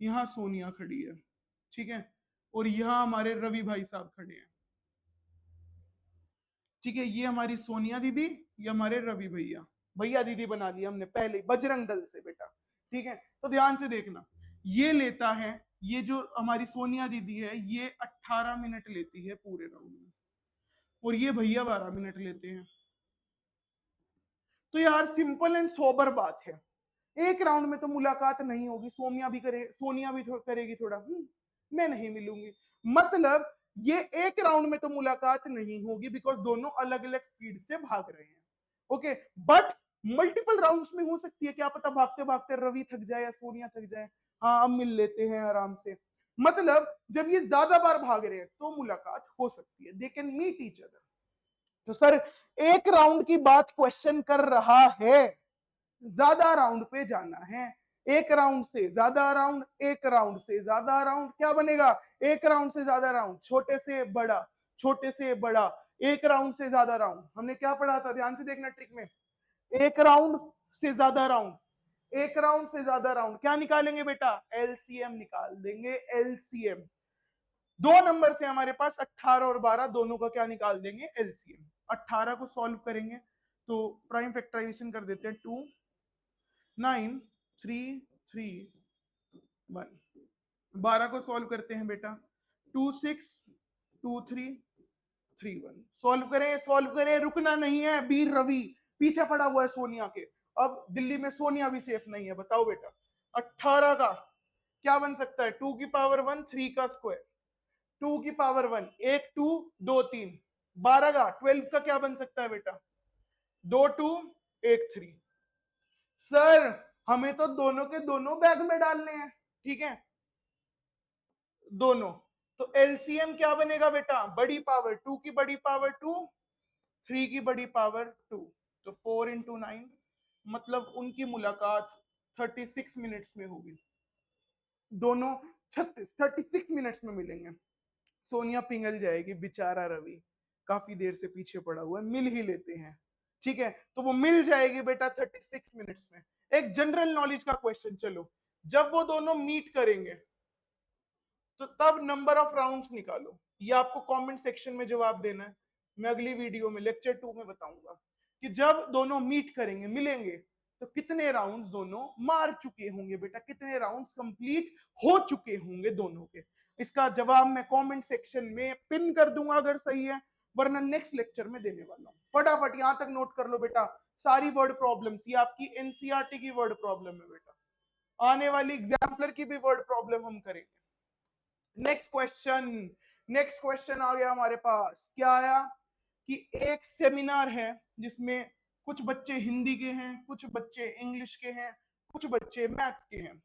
यहां सोनिया खड़ी है, ठीक है, और यहां हमारे रवि भाई साहब खड़े हैं, ठीक है। ये हमारी सोनिया दीदी, ये हमारे रवि भैया, भैया दीदी बना लिया हमने पहले बजरंग दल से बेटा, ठीक है। तो ध्यान से देखना, ये लेता है, ये जो हमारी सोनिया दीदी है ये 18 मिनट लेती है पूरे राउंड में, और ये भैया 12 मिनट लेते हैं। तो यार सिंपल एंड सोबर बात है, एक राउंड में तो मुलाकात नहीं होगी, सोनिया भी करे, सोनिया भी करेगी थोड़ा, मैं नहीं मिलूंगी, मतलब ये एक राउंड में तो मुलाकात नहीं होगी, बिकॉज दोनों अलग अलग स्पीड से भाग रहे हैं, ओके। बट मल्टीपल राउंड्स में हो सकती है, क्या पता भागते भागते रवि थक जाए या सोनिया थक जाए, हाँ अब मिल लेते हैं आराम से। मतलब जब ये ज्यादा बार भाग रहे हैं तो मुलाकात हो सकती है, they can meet each other. तो सर एक राउंड की बात क्वेश्चन कर रहा है, ज्यादा राउंड पे जाना है, एक राउंड से ज्यादा राउंड, एक राउंड से ज्यादा राउंड, क्या बनेगा, एक राउंड से ज्यादा राउंड, छोटे से बड़ा, छोटे से बड़ा, एक राउंड से ज्यादा राउंड। हमने क्या पढ़ा था, ध्यान से देखना ट्रिक में, एक राउंड से ज्यादा राउंड, एक राउंड से ज्यादा राउंड, क्या निकालेंगे बेटा, एलसीएम निकाल देंगे, एलसीएम। दो नंबर से हमारे पास 18 और 12 दोनों का क्या निकाल देंगे, एलसीएम। 18 को सॉल्व करेंगे तो प्राइम फैक्टराइजेशन कर देते हैं, 2 9 3 3 1, 12 को सॉल्व करते हैं बेटा, 2 6 2 3 3 1, सॉल्व करें, रुकना नहीं है, बीर रवि पीछे पड़ा हुआ है सोनिया के। अब दिल्ली में सोनिया भी सेफ नहीं है, बताओ बेटा 18 का क्या बन सकता है, 2 की पावर 1, 3 का स्क्वायर, 2 की पावर 1, 1 2 2 3, 12 का 12 का क्या बन सकता है बेटा, 2 2 1 3। सर हमें तो दोनों के दोनों बैग में डालने हैं, ठीक है, दोनों। तो एलसीएम क्या बनेगा बेटा, बड़ी पावर 2 की बड़ी पावर 2, 3 की बड़ी पावर 2, तो 4 इंटू 9, मतलब उनकी मुलाकात 36 मिनट्स में होगी, दोनों 36 मिनट्स में मिलेंगे। सोनिया पिघल जाएगी, बेचारा रवि काफी देर से पीछे पड़ा हुआ है, मिल ही लेते हैं, ठीक है। तो वो मिल जाएगी बेटा 36 मिनट्स में। एक जनरल नॉलेज का क्वेश्चन, चलो जब वो दोनों मीट करेंगे तो तब नंबर ऑफ राउंड्स निकालो, ये आपको कमेंट सेक्शन में जवाब देना है, मैं अगली वीडियो में लेक्चर 2 में बताऊंगा कि जब दोनों मीट करेंगे, मिलेंगे, तो कितने राउंड्स दोनों मार चुके होंगे बेटा, कितने राउंड्स कंप्लीट हो चुके होंगे दोनों के। इसका जवाब मैं कमेंट सेक्शन में पिन कर दूंगा अगर सही है, वरना नेक्स्ट लेक्चर में देने वाला हूं। फटाफट यहां तक नोट कर लो बेटा, सारी वर्ड प्रॉब्लम्स, ये आपकी एनसीईआरटी की वर्ड प्रॉब्लम है बेटा, आने वाली एग्जाम्पलर की भी वर्ड प्रॉब्लम हम करेंगे। नेक्स्ट क्वेश्चन, नेक्स्ट क्वेश्चन आ गया हमारे पास, क्या आया कि एक सेमिनार है जिसमें कुछ बच्चे हिंदी के हैं, कुछ बच्चे इंग्लिश के हैं, कुछ बच्चे मैथ्स के हैं,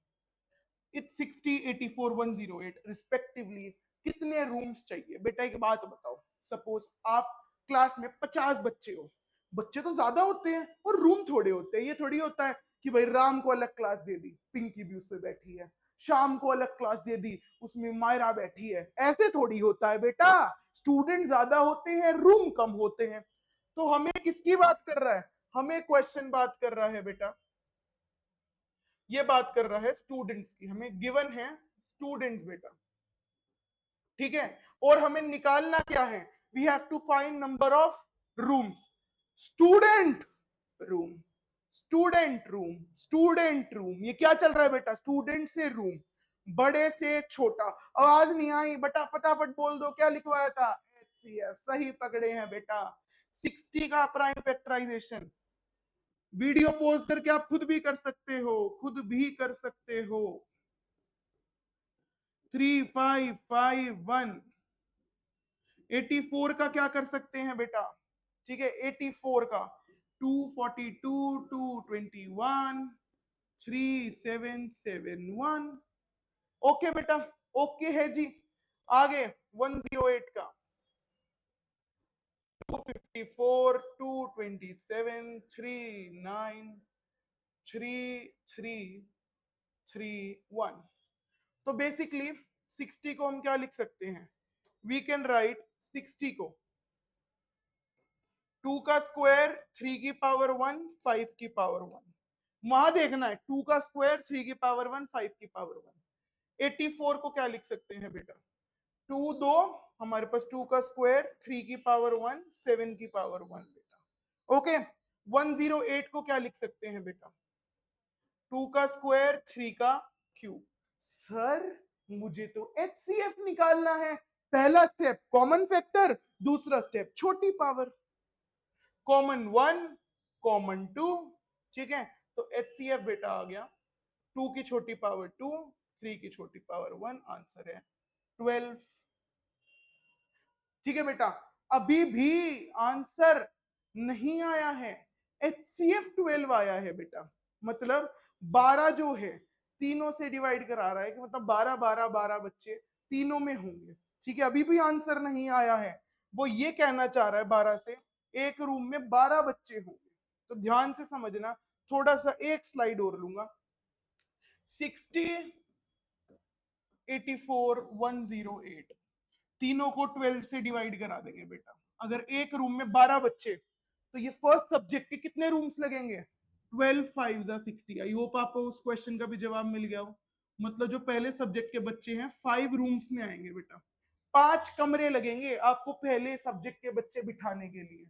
इट्स 60 84 108 रिस्पेक्टिवली, कितने रूम्स चाहिए बेटा, एक बात बताओ, सपोज आप क्लास में 50 बच्चे हो, बच्चे तो ज्यादा होते हैं और रूम थोड़े होते हैं, ये थोड़ी होता है कि भाई राम को अलग क्लास दे दी, पिंकी भी उस पर बैठी है, शाम को अलग क्लास दे दी, उसमें मायरा बैठी है, ऐसे थोड़ी होता है बेटा, स्टूडेंट ज्यादा होते हैं, रूम कम होते हैं। तो हमें किसकी बात कर रहा है, हमें क्वेश्चन बात कर रहा है बेटा, ये बात कर रहा है स्टूडेंट्स की, हमें गिवन है स्टूडेंट्स बेटा, ठीक है। और हमें निकालना क्या है, we have to find number of rooms, student room, student room, student room, ये क्या चल रहा है बेटा, स्टूडेंट से रूम, बड़े से छोटा। आवाज नहीं आई बेटा, फटाफट बोल दो क्या लिखवाया था, HCF, सही पकड़े हैं बेटा, 60 का प्राइम फैक्टराइजेशन। वीडियो पॉज करके आप खुद भी कर सकते हो, खुद भी कर सकते हो। 3551 84 का क्या कर सकते हैं बेटा? ठीक है, 84 का 242 221 3771। ओके बेटा, ओके है जी। आगे 108 का 254 227 39 3331। तो बेसिकली 60 को हम क्या लिख सकते हैं? वी कैन राइट 60 को 2 का स्क्वायर 3 की पावर 1 5 की पावर 1। वहां देखना है 2 का स्क्वायर 3 की पावर 1 5 की पावर 1। 84 को क्या लिख सकते हैं बेटा? 2 दो हमारे पास 2 का स्क्वायर 3 की पावर 1 7 की पावर 1 बेटा। ओके, 108 को क्या लिख सकते हैं बेटा? 2 का स्क्वायर 3 का क्यूब। सर मुझे तो एचसीएफ निकालना है। पहला स्टेप कॉमन फैक्टर, दूसरा स्टेप छोटी पावर। कॉमन 1 कॉमन 2, ठीक है, तो एचसीएफ बेटा आ गया 2 की छोटी पावर 2 3 की छोटी पावर 1, आंसर है 12। ठीक है बेटा, अभी भी आंसर नहीं आया है। एचसीएफ 12 आया है बेटा, मतलब 12 जो है तीनों से डिवाइड करा रहा है कि मतलब 12 12 12 बच्चे तीनों में होंगे। ठीक है, अभी भी आंसर नहीं आया है। वो ये कहना चाह रहा है 12 से एक रूम में 12 बच्चे होंगे। तो ध्यान से समझना, थोड़ा सा एक स्लाइड और लूंगा। 60 84 108 तीनों को 12 से डिवाइड करा देंगे बेटा। अगर एक रूम में 12 बच्चे, तो ये फर्स्ट सब्जेक्ट के कितने रूम्स लगेंगे? 12 5 60। आई होप आपको उस क्वेश्चन का भी जवाब मिल गया हो। मतलब जो पहले सब्जेक्ट के बच्चे हैं 5 रूम्स में आएंगे बेटा। 5 कमरे लगेंगे आपको पहले सब्जेक्ट के बच्चे बिठाने के लिए।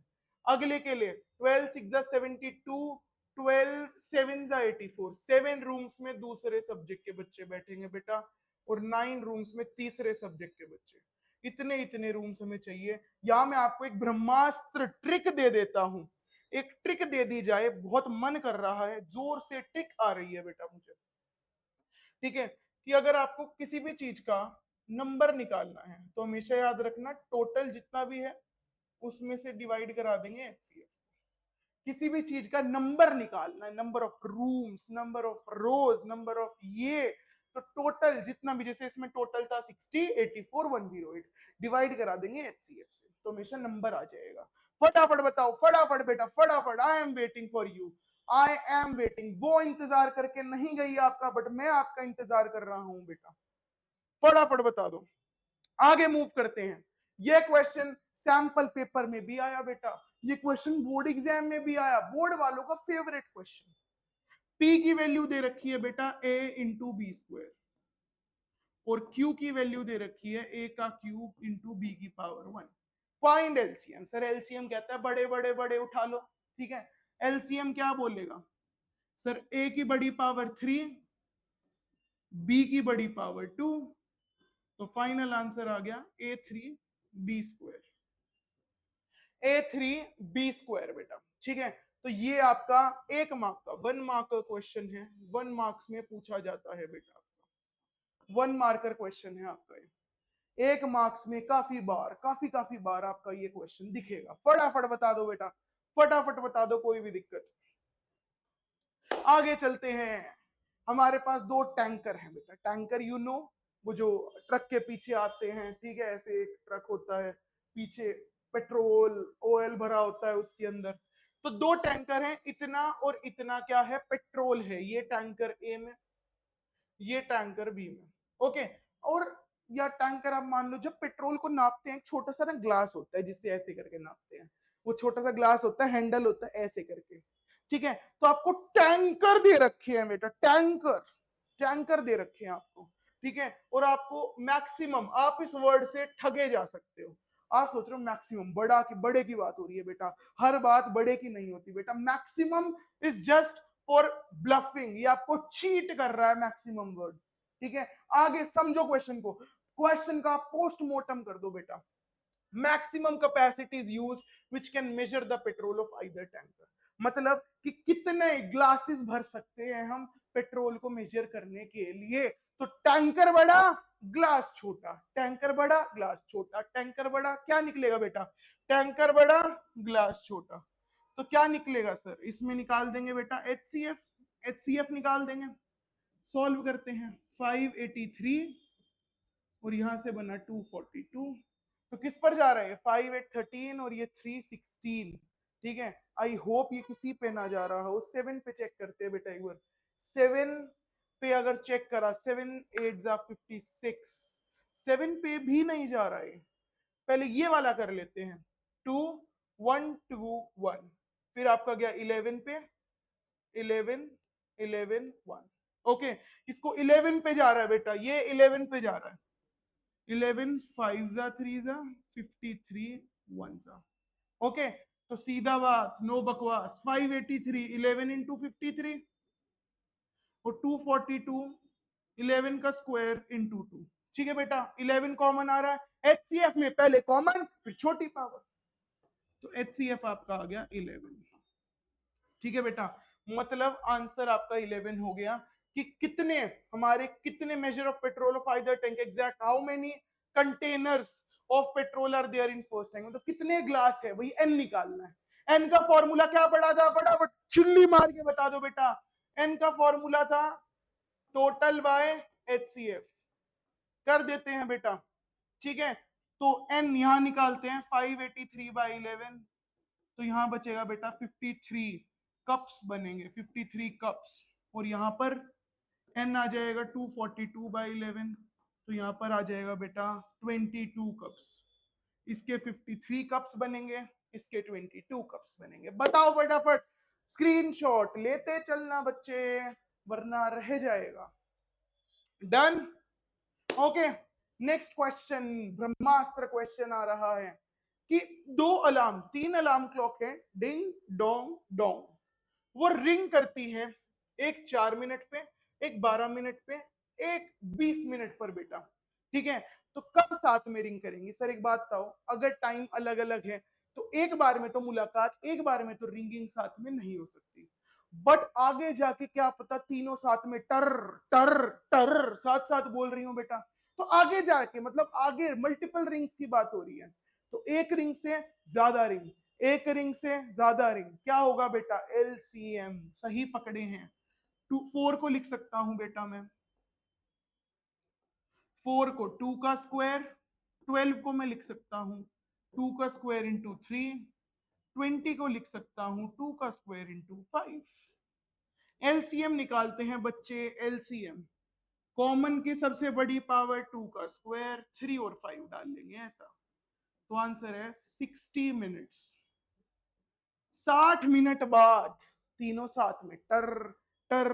अगले के लिए 12 6 72 12 7 84 7 रूम्स में दूसरे सब्जेक्ट के बच्चे बैठेंगे बेटा, और 9 रूम्स में तीसरे सब्जेक्ट के बच्चे। इतने इतने रूम्स हमें चाहिए। या मैं आपको एक ब्रह्मास्त्र ट्रिक दे देता हूं, एक ट्रिक दे दी जाए, बहुत मन कर रहा है, जोर से ट्रिक आ रही है बेटा मुझे। ठीक है, कि अगर आपको किसी भी चीज का नंबर निकालना है तो हमेशा याद रखना टोटल जितना भी है उसमें से डिवाइड करा देंगे एचसीएफ। किसी भी चीज का नंबर निकालना है, number of rooms, number of rose, number of ये, तो टोटल जितना भी, जैसे इसमें टोटल था 60 84 108, डिवाइड करा देंगे एचसीएफ से, तो हमेशा नंबर आ जाएगा। फटाफट बताओ, फटाफट बेटा फटाफट। I am waiting for you, I am waiting. वो इंतजार करके नहीं गई आपका, बट मैं आपका इंतजार कर रहा हूं बेटा। फटाफट बता दो। आगे मूव करते हैं। यह क्वेश्चन सैंपल पेपर में भी आया बेटा, ये क्वेश्चन बोर्ड एग्जाम में भी आया, बोर्ड वालों का फेवरेट क्वेश्चन। P की वैल्यू दे रखी है बेटा a इंटू बी स्क्वायर, और Q की वैल्यू दे रखी है a का क्यूब इंटू बी की power 1। Find LCM. Sir LCM कहता है बड़े बड़े बड़े उठा लो। ठीक है, एलसीएम क्या बोलेगा? सर a की बड़ी पावर 3, b की बड़ी पावर 2, तो फाइनल आंसर आ गया a3 b square, a3 b square बेटा। ठीक है, तो ये आपका 1 मार्क का 1 मार्क का क्वेश्चन है, 1 मार्क्स में पूछा जाता है बेटा, आपका 1 मार्कर क्वेश्चन है आपका ये। 1 मार्क्स में काफी बार आपका ये क्वेश्चन दिखेगा। फटाफट बता दो बेटा, फटाफट बता दो, कोई भी दिक्कत। आगे चलते हैं। हमारे पास 2 टैंकर हैं बेटा। टैंकर यू नो, वो जो ट्रक के पीछे आते हैं, ठीक है, ऐसे एक ट्रक होता है, पीछे पेट्रोल ऑयल भरा होता है उसके अंदर। तो 2 टैंकर हैं, इतना और इतना क्या है? पेट्रोल है। ये टैंकर ए में, ये टैंकर बी में। ओके, और या टैंकर आप मान लो, जब पेट्रोल को नापते हैं एक छोटा सा ना ग्लास होता है जिससे ऐसे करके नापते हैं, वो छोटा सा ग्लास होता है, हैंडल होता है ऐसे करके। ठीक है, तो आपको टैंकर दे रखे हैं बेटा, टैंकर, टैंकर दे रखे हैं आपको। ठीक है, और आपको मैक्सिमम, आप इस वर्ड से ठगे जा सकते हो। आप सोच रहे हो मैक्सिमम, बड़ा की बड़े की बात हो रही है बेटा, हर बात बड़े की नहीं होती बेटा। Maximum is just for bluffing, ये आपको चीट कर रहा है मैक्सिमम वर्ड। ठीक है, आगे समझो क्वेश्चन को, क्वेश्चन का पोस्टमार्टम कर दो बेटा। Maximum capacity is use which can measure the petrol of either tanker. मतलब कि कितने ग्लासेस भर सकते हैं हम पेट्रोल को मेजर करने के लिए। तो टैंकर बड़ा, ग्लास छोटा, टैंकर बड़ा, ग्लास छोटा, टैंकर बड़ा, क्या निकलेगा बेटा? टैंकर बड़ा, ग्लास छोटा। तो क्या निकलेगा सर? इसमें निकाल देंगे बेटा HCF, HCF निकाल देंगे। सॉल्व करते हैं, 583 और यहां से बना 242। तो किस पर जा रहे हैं? 5 8 13 और ये 3 16। ठीक है, आई होप ये किसी पे ना जा रहा हो। 7 पे चेक करते हैं बेटा एक बार। 7 पे अगर चेक करा, 7 8 56, 7 पे भी नहीं जा रहा है। पहले ये वाला कर लेते हैं, 2 1 2 1। फिर आपका गया 11 पे, 11 11 1। ओके, इसको 11 पे जा रहा है बेटा, ये 11 पे जा रहा है। 11 5 जा 3 जा 53 1 जा। ओके, तो सीधा बात, नो बकवास। 583 11 इंटू 53 और 242 11 का स्क्वायर इंटू 2। ठीक है बेटा, 11 कॉमन आ रहा है। HCF में पहले कॉमन फिर छोटी पावर, तो HCF आपका आ गया 11। ठीक है बेटा, मतलब आंसर आपका 11 हो गया। कि कितने हमारे कितने measure of petrol of either tank, exact how many containers of petrol are there in first tank, मतलब कितने ग्लास है भाई, एन निकालना है। एन का फॉर्मूला क्या पड़ा था? फटाफट चिल्ली मार के बता दो बेटा। एन का फॉर्मूला था टोटल बाय HCF। कर देते हैं बेटा। ठीक है, तो एन यहां निकालते हैं, 583/11। तो यहां बचेगा बेटा 53 कप्स बनेंगे, 53 कप्स। और यहां पर एन आ जाएगा 242/11। तो यहां पर आ जाएगा बेटा 22 कप्स। इसके 53 कप्स बनेंगे, इसके 22 कप्स बनेंगे। बताओ फटाफट, स्क्रीनशॉट लेते चलना बच्चे, वरना रह जाएगा। डन? ओके, नेक्स्ट क्वेश्चन, ब्रह्मास्त्र क्वेश्चन आ रहा है कि 3 अलार्म क्लॉक है, डिंग डोंग डोंग। वो रिंग करती है, एक 4 मिनट पे, एक 12 मिनट पे, एक 20 मिनट पर बेटा। ठीक है, तो कब साथ में रिंग करेंगी? सर एक बात बताओ, अगर टाइम अलग अलग है तो एक बार में तो मुलाकात, एक बार में तो रिंगिंग साथ में नहीं हो सकती। बट आगे जाके क्या पता तीनों साथ में टर टर टर साथ साथ बोल रही हूं बेटा। तो आगे जाके मतलब आगे मल्टीपल रिंग्स की बात हो रही है। तो एक रिंग से ज्यादा रिंग, एक रिंग से ज्यादा रिंग, क्या होगा बेटा? LCM। सही पकड़े हैं। 4 को लिख सकता हूं बेटा मैं, 4 को 2 का स्क्वायर, 12 को मैं लिख सकता हूं 2 का स्क्वायर इंटू 3, 20 को लिख सकता हूं 2 का स्क्वायर इंटू 5। LCM निकालते हैं बच्चे, LCM कॉमन की सबसे बड़ी पावर 2 का स्क्वायर, 3 और 5 डाल लेंगे ऐसा। तो आंसर है 60 मिनट्स। 60 मिनट बाद तीनों साथ में टर टर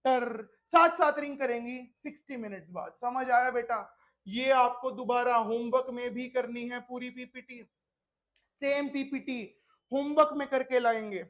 टर साथ साथ रिंग करेंगी 60 मिनट्स बाद। समझ आया बेटा? ये आपको दोबारा होमवर्क में भी करनी है पूरी PPT, सेम PPT होमवर्क में करके लाएंगे।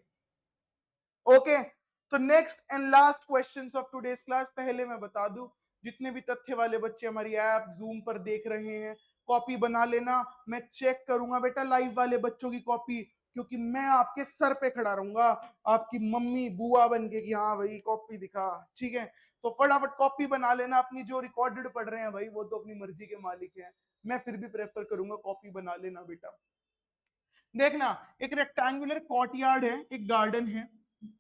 ओके, तो next and last questions of today's class. पहले मैं बता दूं, जितने भी तथ्य वाले बच्चे हमारी ऐप जूम पर देख रहे हैं, कॉपी बना लेना। मैं चेक करूंगा बेटा लाइव वाले बच्चों की कॉपी, क्योंकि मैं आपके सर पे खड़ा रहूंगा, आपकी मम्मी बुआ बन के कि हाँ भाई कॉपी दिखा। ठीक है, तो फटाफट कॉपी बना लेना अपनी। जो रिकॉर्डेड पढ़ रहे हैं भाई वो तो अपनी मर्जी के मालिक हैं, मैं फिर भी प्रेफर करूंगा कॉपी बना लेना बेटा। देखना, एक रेक्टेंगुलर कोर्टयार्ड है, एक गार्डन है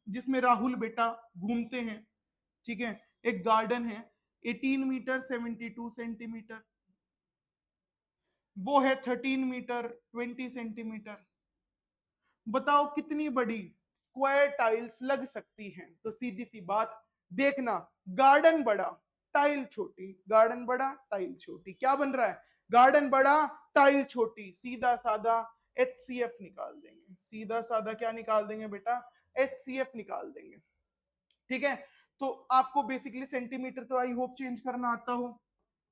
जिसमें राहुल बेटा घूमते हैं। ठीक है, एक गार्डन है, 18 मीटर 72 सेंटीमीटर, वो है 13 मीटर 20 सेंटीमीटर। बताओ कितनी बड़ी स्क्वायर टाइल्स लग सकती हैं? तो सीधी सी बात, देखना, गार्डन बड़ा टाइल छोटी, गार्डन बड़ा टाइल छोटी, क्या बन रहा है? गार्डन बड़ा टाइल छोटी। सीधा साधा HCF निकाल देंगे, सीधा साधा क्या निकाल देंगे बेटा? HCF निकाल देंगे। ठीक है, तो आपको बेसिकली सेंटीमीटर तो आई होप चेंज करना आता हो।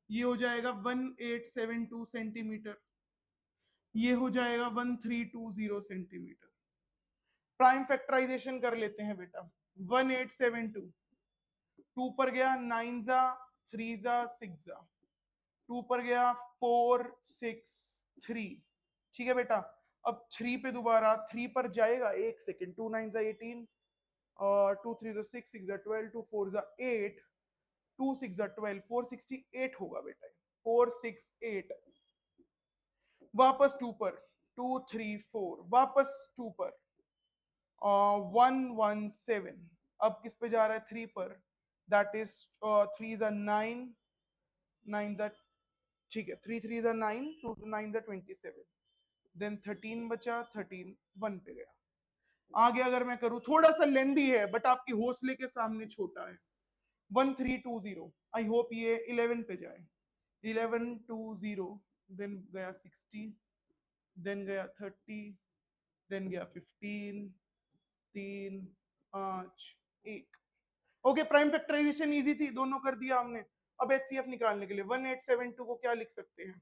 ये हो जाएगा 1872 सेंटीमीटर, ये हो जाएगा 1320 सेंटीमीटर। प्राइम फैक्टराइजेशन कर लेते हैं बेटा, 1872, 2 पर गया 9 जा 3 जा 6 जा, 2 पर गया 4 6 3, ठीक है बेटा। अब 3 पे दोबारा 3 पर जाएगा, एक सेकेंड, 2 9 18 और 2 3 6 6 12 2 4 8 2 6 12 468 होगा बेटा, 468। वापस 2 पर, 2 3 4 वापस 2 पर, 117। अब किस पे जा रहा है, 3 पर, दैट इज 3 9 9 ठीक है, 3 3 9 2 9 27, देन 13 बचा, 13 1 पे गया। आगे अगर मैं करूं, थोड़ा सा लेंदी है बट आपकी हौसले के सामने छोटा है, 1320। आई होप ये 11 पे जाए, 1120, देन गया 60, देन गया 30, देन गया 15, 3 5 1। ओके, प्राइम फैक्टराइजेशन इजी थी, दोनों कर दिया हमने। अब एचसीएफ निकालने के लिए 1872 को क्या लिख सकते हैं,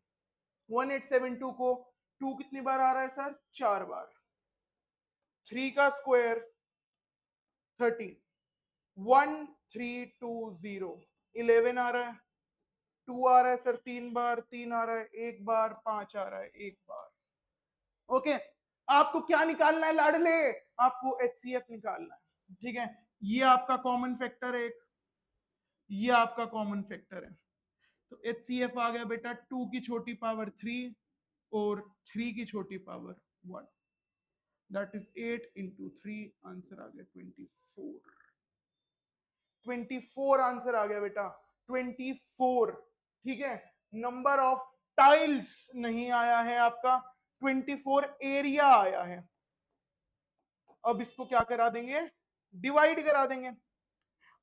1872 को 2 कितनी बार आ रहा है सर, 4 बार। 3 का स्क्वायर 13, 1320, 11 आ रहा है, 2 आ रहा है सर 3 बार, 3 आ रहा है 1 बार, 5 आ रहा है 1 बार। ओके, आपको क्या निकालना है लाडले, आपको एचसीएफ निकालना है, ठीक है। ये आपका कॉमन फैक्टर है, ये आपका कॉमन फैक्टर है। तो एचसीएफ आ गया बेटा 2 की छोटी पावर 3 और 3 की छोटी power 1, that is 8 into 3, answer आ गया 24। 24 आंसर आ गया बेटा, 24, ठीक है। नंबर ऑफ टाइल्स नहीं आया है आपका, 24 एरिया आया है। अब इसको क्या करा देंगे, डिवाइड करा देंगे।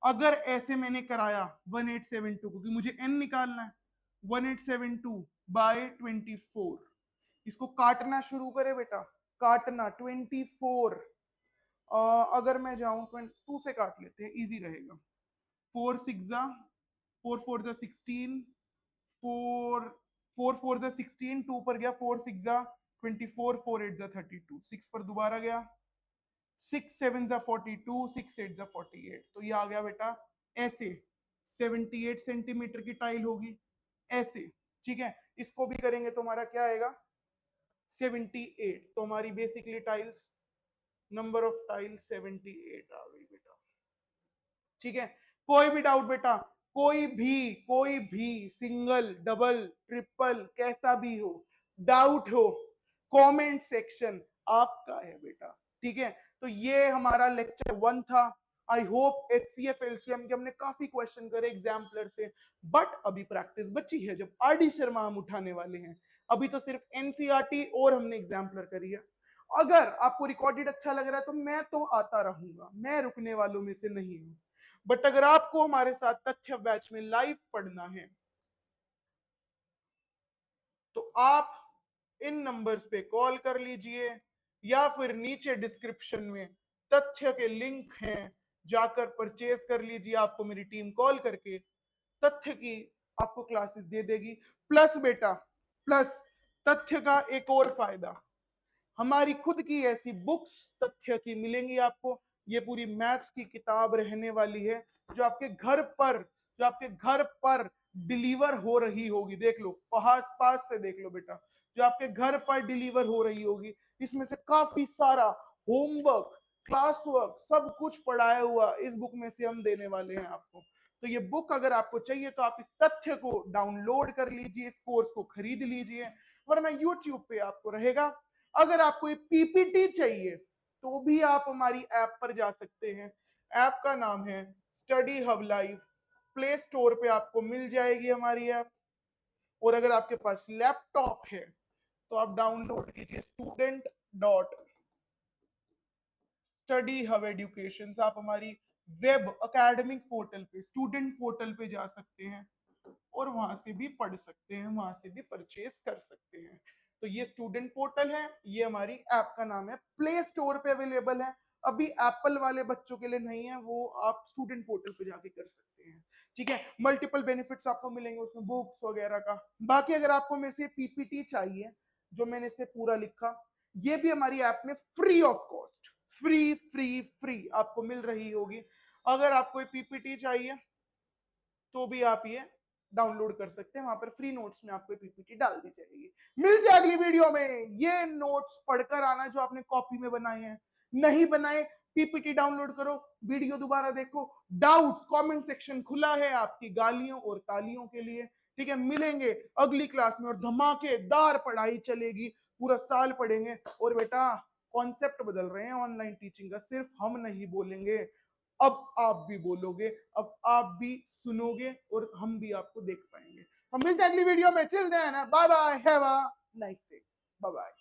अगर ऐसे मैंने कराया 1872 को, कि मुझे n निकालना है, 1872 बाय 24, इसको काटना शुरू करे बेटा, काटना 24। अगर मैं जाऊं 2 से काट लेते हैं, इजी रहेगा। 4 6 4 4 16, 4 4 4 16, 2 पर गया, 4 6 24, 4 8 32, 6 पर दोबारा गया, 6 7 42, 6 8 48। तो ये आ गया बेटा ऐसे, 78 सेंटीमीटर की टाइल होगी ऐसे, ठीक है। इसको भी करेंगे तो हमारा क्या आएगा, 78। तो हमारी basically tiles, number of tiles 78 आ गई बेटा, ठीक है। कोई भी डाउट बेटा, कोई भी सिंगल डबल ट्रिपल कैसा भी हो, डाउट हो, कमेंट सेक्शन आपका है बेटा, ठीक है। तो ये हमारा लेक्चर 1 था। आई होप एचसीएफ एलसीएम के हमने काफी क्वेश्चन करे एग्जाम्पलर से, बट अभी प्रैक्टिस बची है, जब आरडी शर्मा हम उठाने वाले हैं। अभी तो सिर्फ एनसीईआरटी और हमने एग्जाम्पलर करी है। अगर आपको रिकॉर्डेड अच्छा लग रहा है तो मैं तो आता रहूंगा, मैं रुकने वालों में से नहीं हूं। बट अगर आपको हमारे साथ तथ्य बैच में लाइव पढ़ना है तो आप इन नंबर्स पे कॉल कर लीजिए, या फिर नीचे डिस्क्रिप्शन में तथ्य के लिंक हैं, जाकर परचेज कर लीजिए। आपको मेरी टीम कॉल करके तथ्य की आपको क्लासेस दे देगी। प्लस बेटा, प्लस तथ्य का एक और फायदा, हमारी खुद की ऐसी बुक्स तथ्य की मिलेंगी आपको। ये पूरी मैथ्स की किताब रहने वाली है, जो आपके घर पर, जो आपके घर पर डिलीवर हो रही होगी। देख लो, पास पास से देख लो बेटा, जो आपके घर पर डिलीवर हो रही होगी। इसमें से काफी सारा होमवर्क, क्लास वर्क, सब कुछ पढ़ाया हुआ इस बुक में से हम देने वाले हैं आपको। तो ये बुक अगर आपको चाहिए तो आप इस तथ्य को डाउनलोड कर लीजिए, इस कोर्स को खरीद लीजिए, वरना यूट्यूब पे आपको रहेगा। अगर आपको ये पीपीटी चाहिए तो भी आप हमारी ऐप पर जा सकते हैं। ऐप का नाम है study hub live, play store पे आपको मिल जाएगी हमारी ऐप। और अगर आपके पास लैपटॉप है तो आप डाउनलोड कीजिए student dot study hub education. आप हमारी वेब अकेडमिक पोर्टल पे, स्टूडेंट पोर्टल पे जा सकते हैं और वहां से भी पढ़ सकते हैं, वहां से भी परचेज कर सकते हैं। तो ये स्टूडेंट पोर्टल है, ये हमारी ऐप का नाम है, प्ले स्टोर पे अवेलेबल है। अभी एप्पल वाले बच्चों के लिए नहीं है, वो आप स्टूडेंट पोर्टल पे जाके कर सकते हैं, ठीक है। मल्टीपल बेनिफिट्स आपको मिलेंगे उसमें, बुक्स वगैरह का। बाकी अगर आपको मेरे से पीपीटी चाहिए, जो मैंने इस पे पूरा लिखा, ये भी हमारी ऐप में free of cost, free free free आपको मिल रही होगी। अगर आपको पीपीटी चाहिए तो भी आप ये डाउनलोड कर सकते हैं, वहां पर फ्री नोट्स में आपको पीपीटी डाल दी जाएगी। मिलते हैं अगली वीडियो में। ये नोट्स पढ़कर आना जो आपने कॉपी में बनाए हैं, नहीं बनाए पीपीटी डाउनलोड करो, वीडियो दोबारा देखो, डाउट्स कमेंट सेक्शन खुला है आपकी गालियों और तालियों के लिए। ठीक है, मिलेंगे अगली क्लास में और धमाकेदार पढ़ाई चलेगी, पूरा साल पढ़ेंगे। और बेटा कॉन्सेप्ट बदल रहे हैं ऑनलाइन टीचिंग का, सिर्फ हम नहीं बोलेंगे, अब आप भी बोलोगे, अब आप भी सुनोगे और हम भी आपको देख पाएंगे। हम मिलते हैं अगली वीडियो में। Chill then, bye bye, have a nice day, bye bye.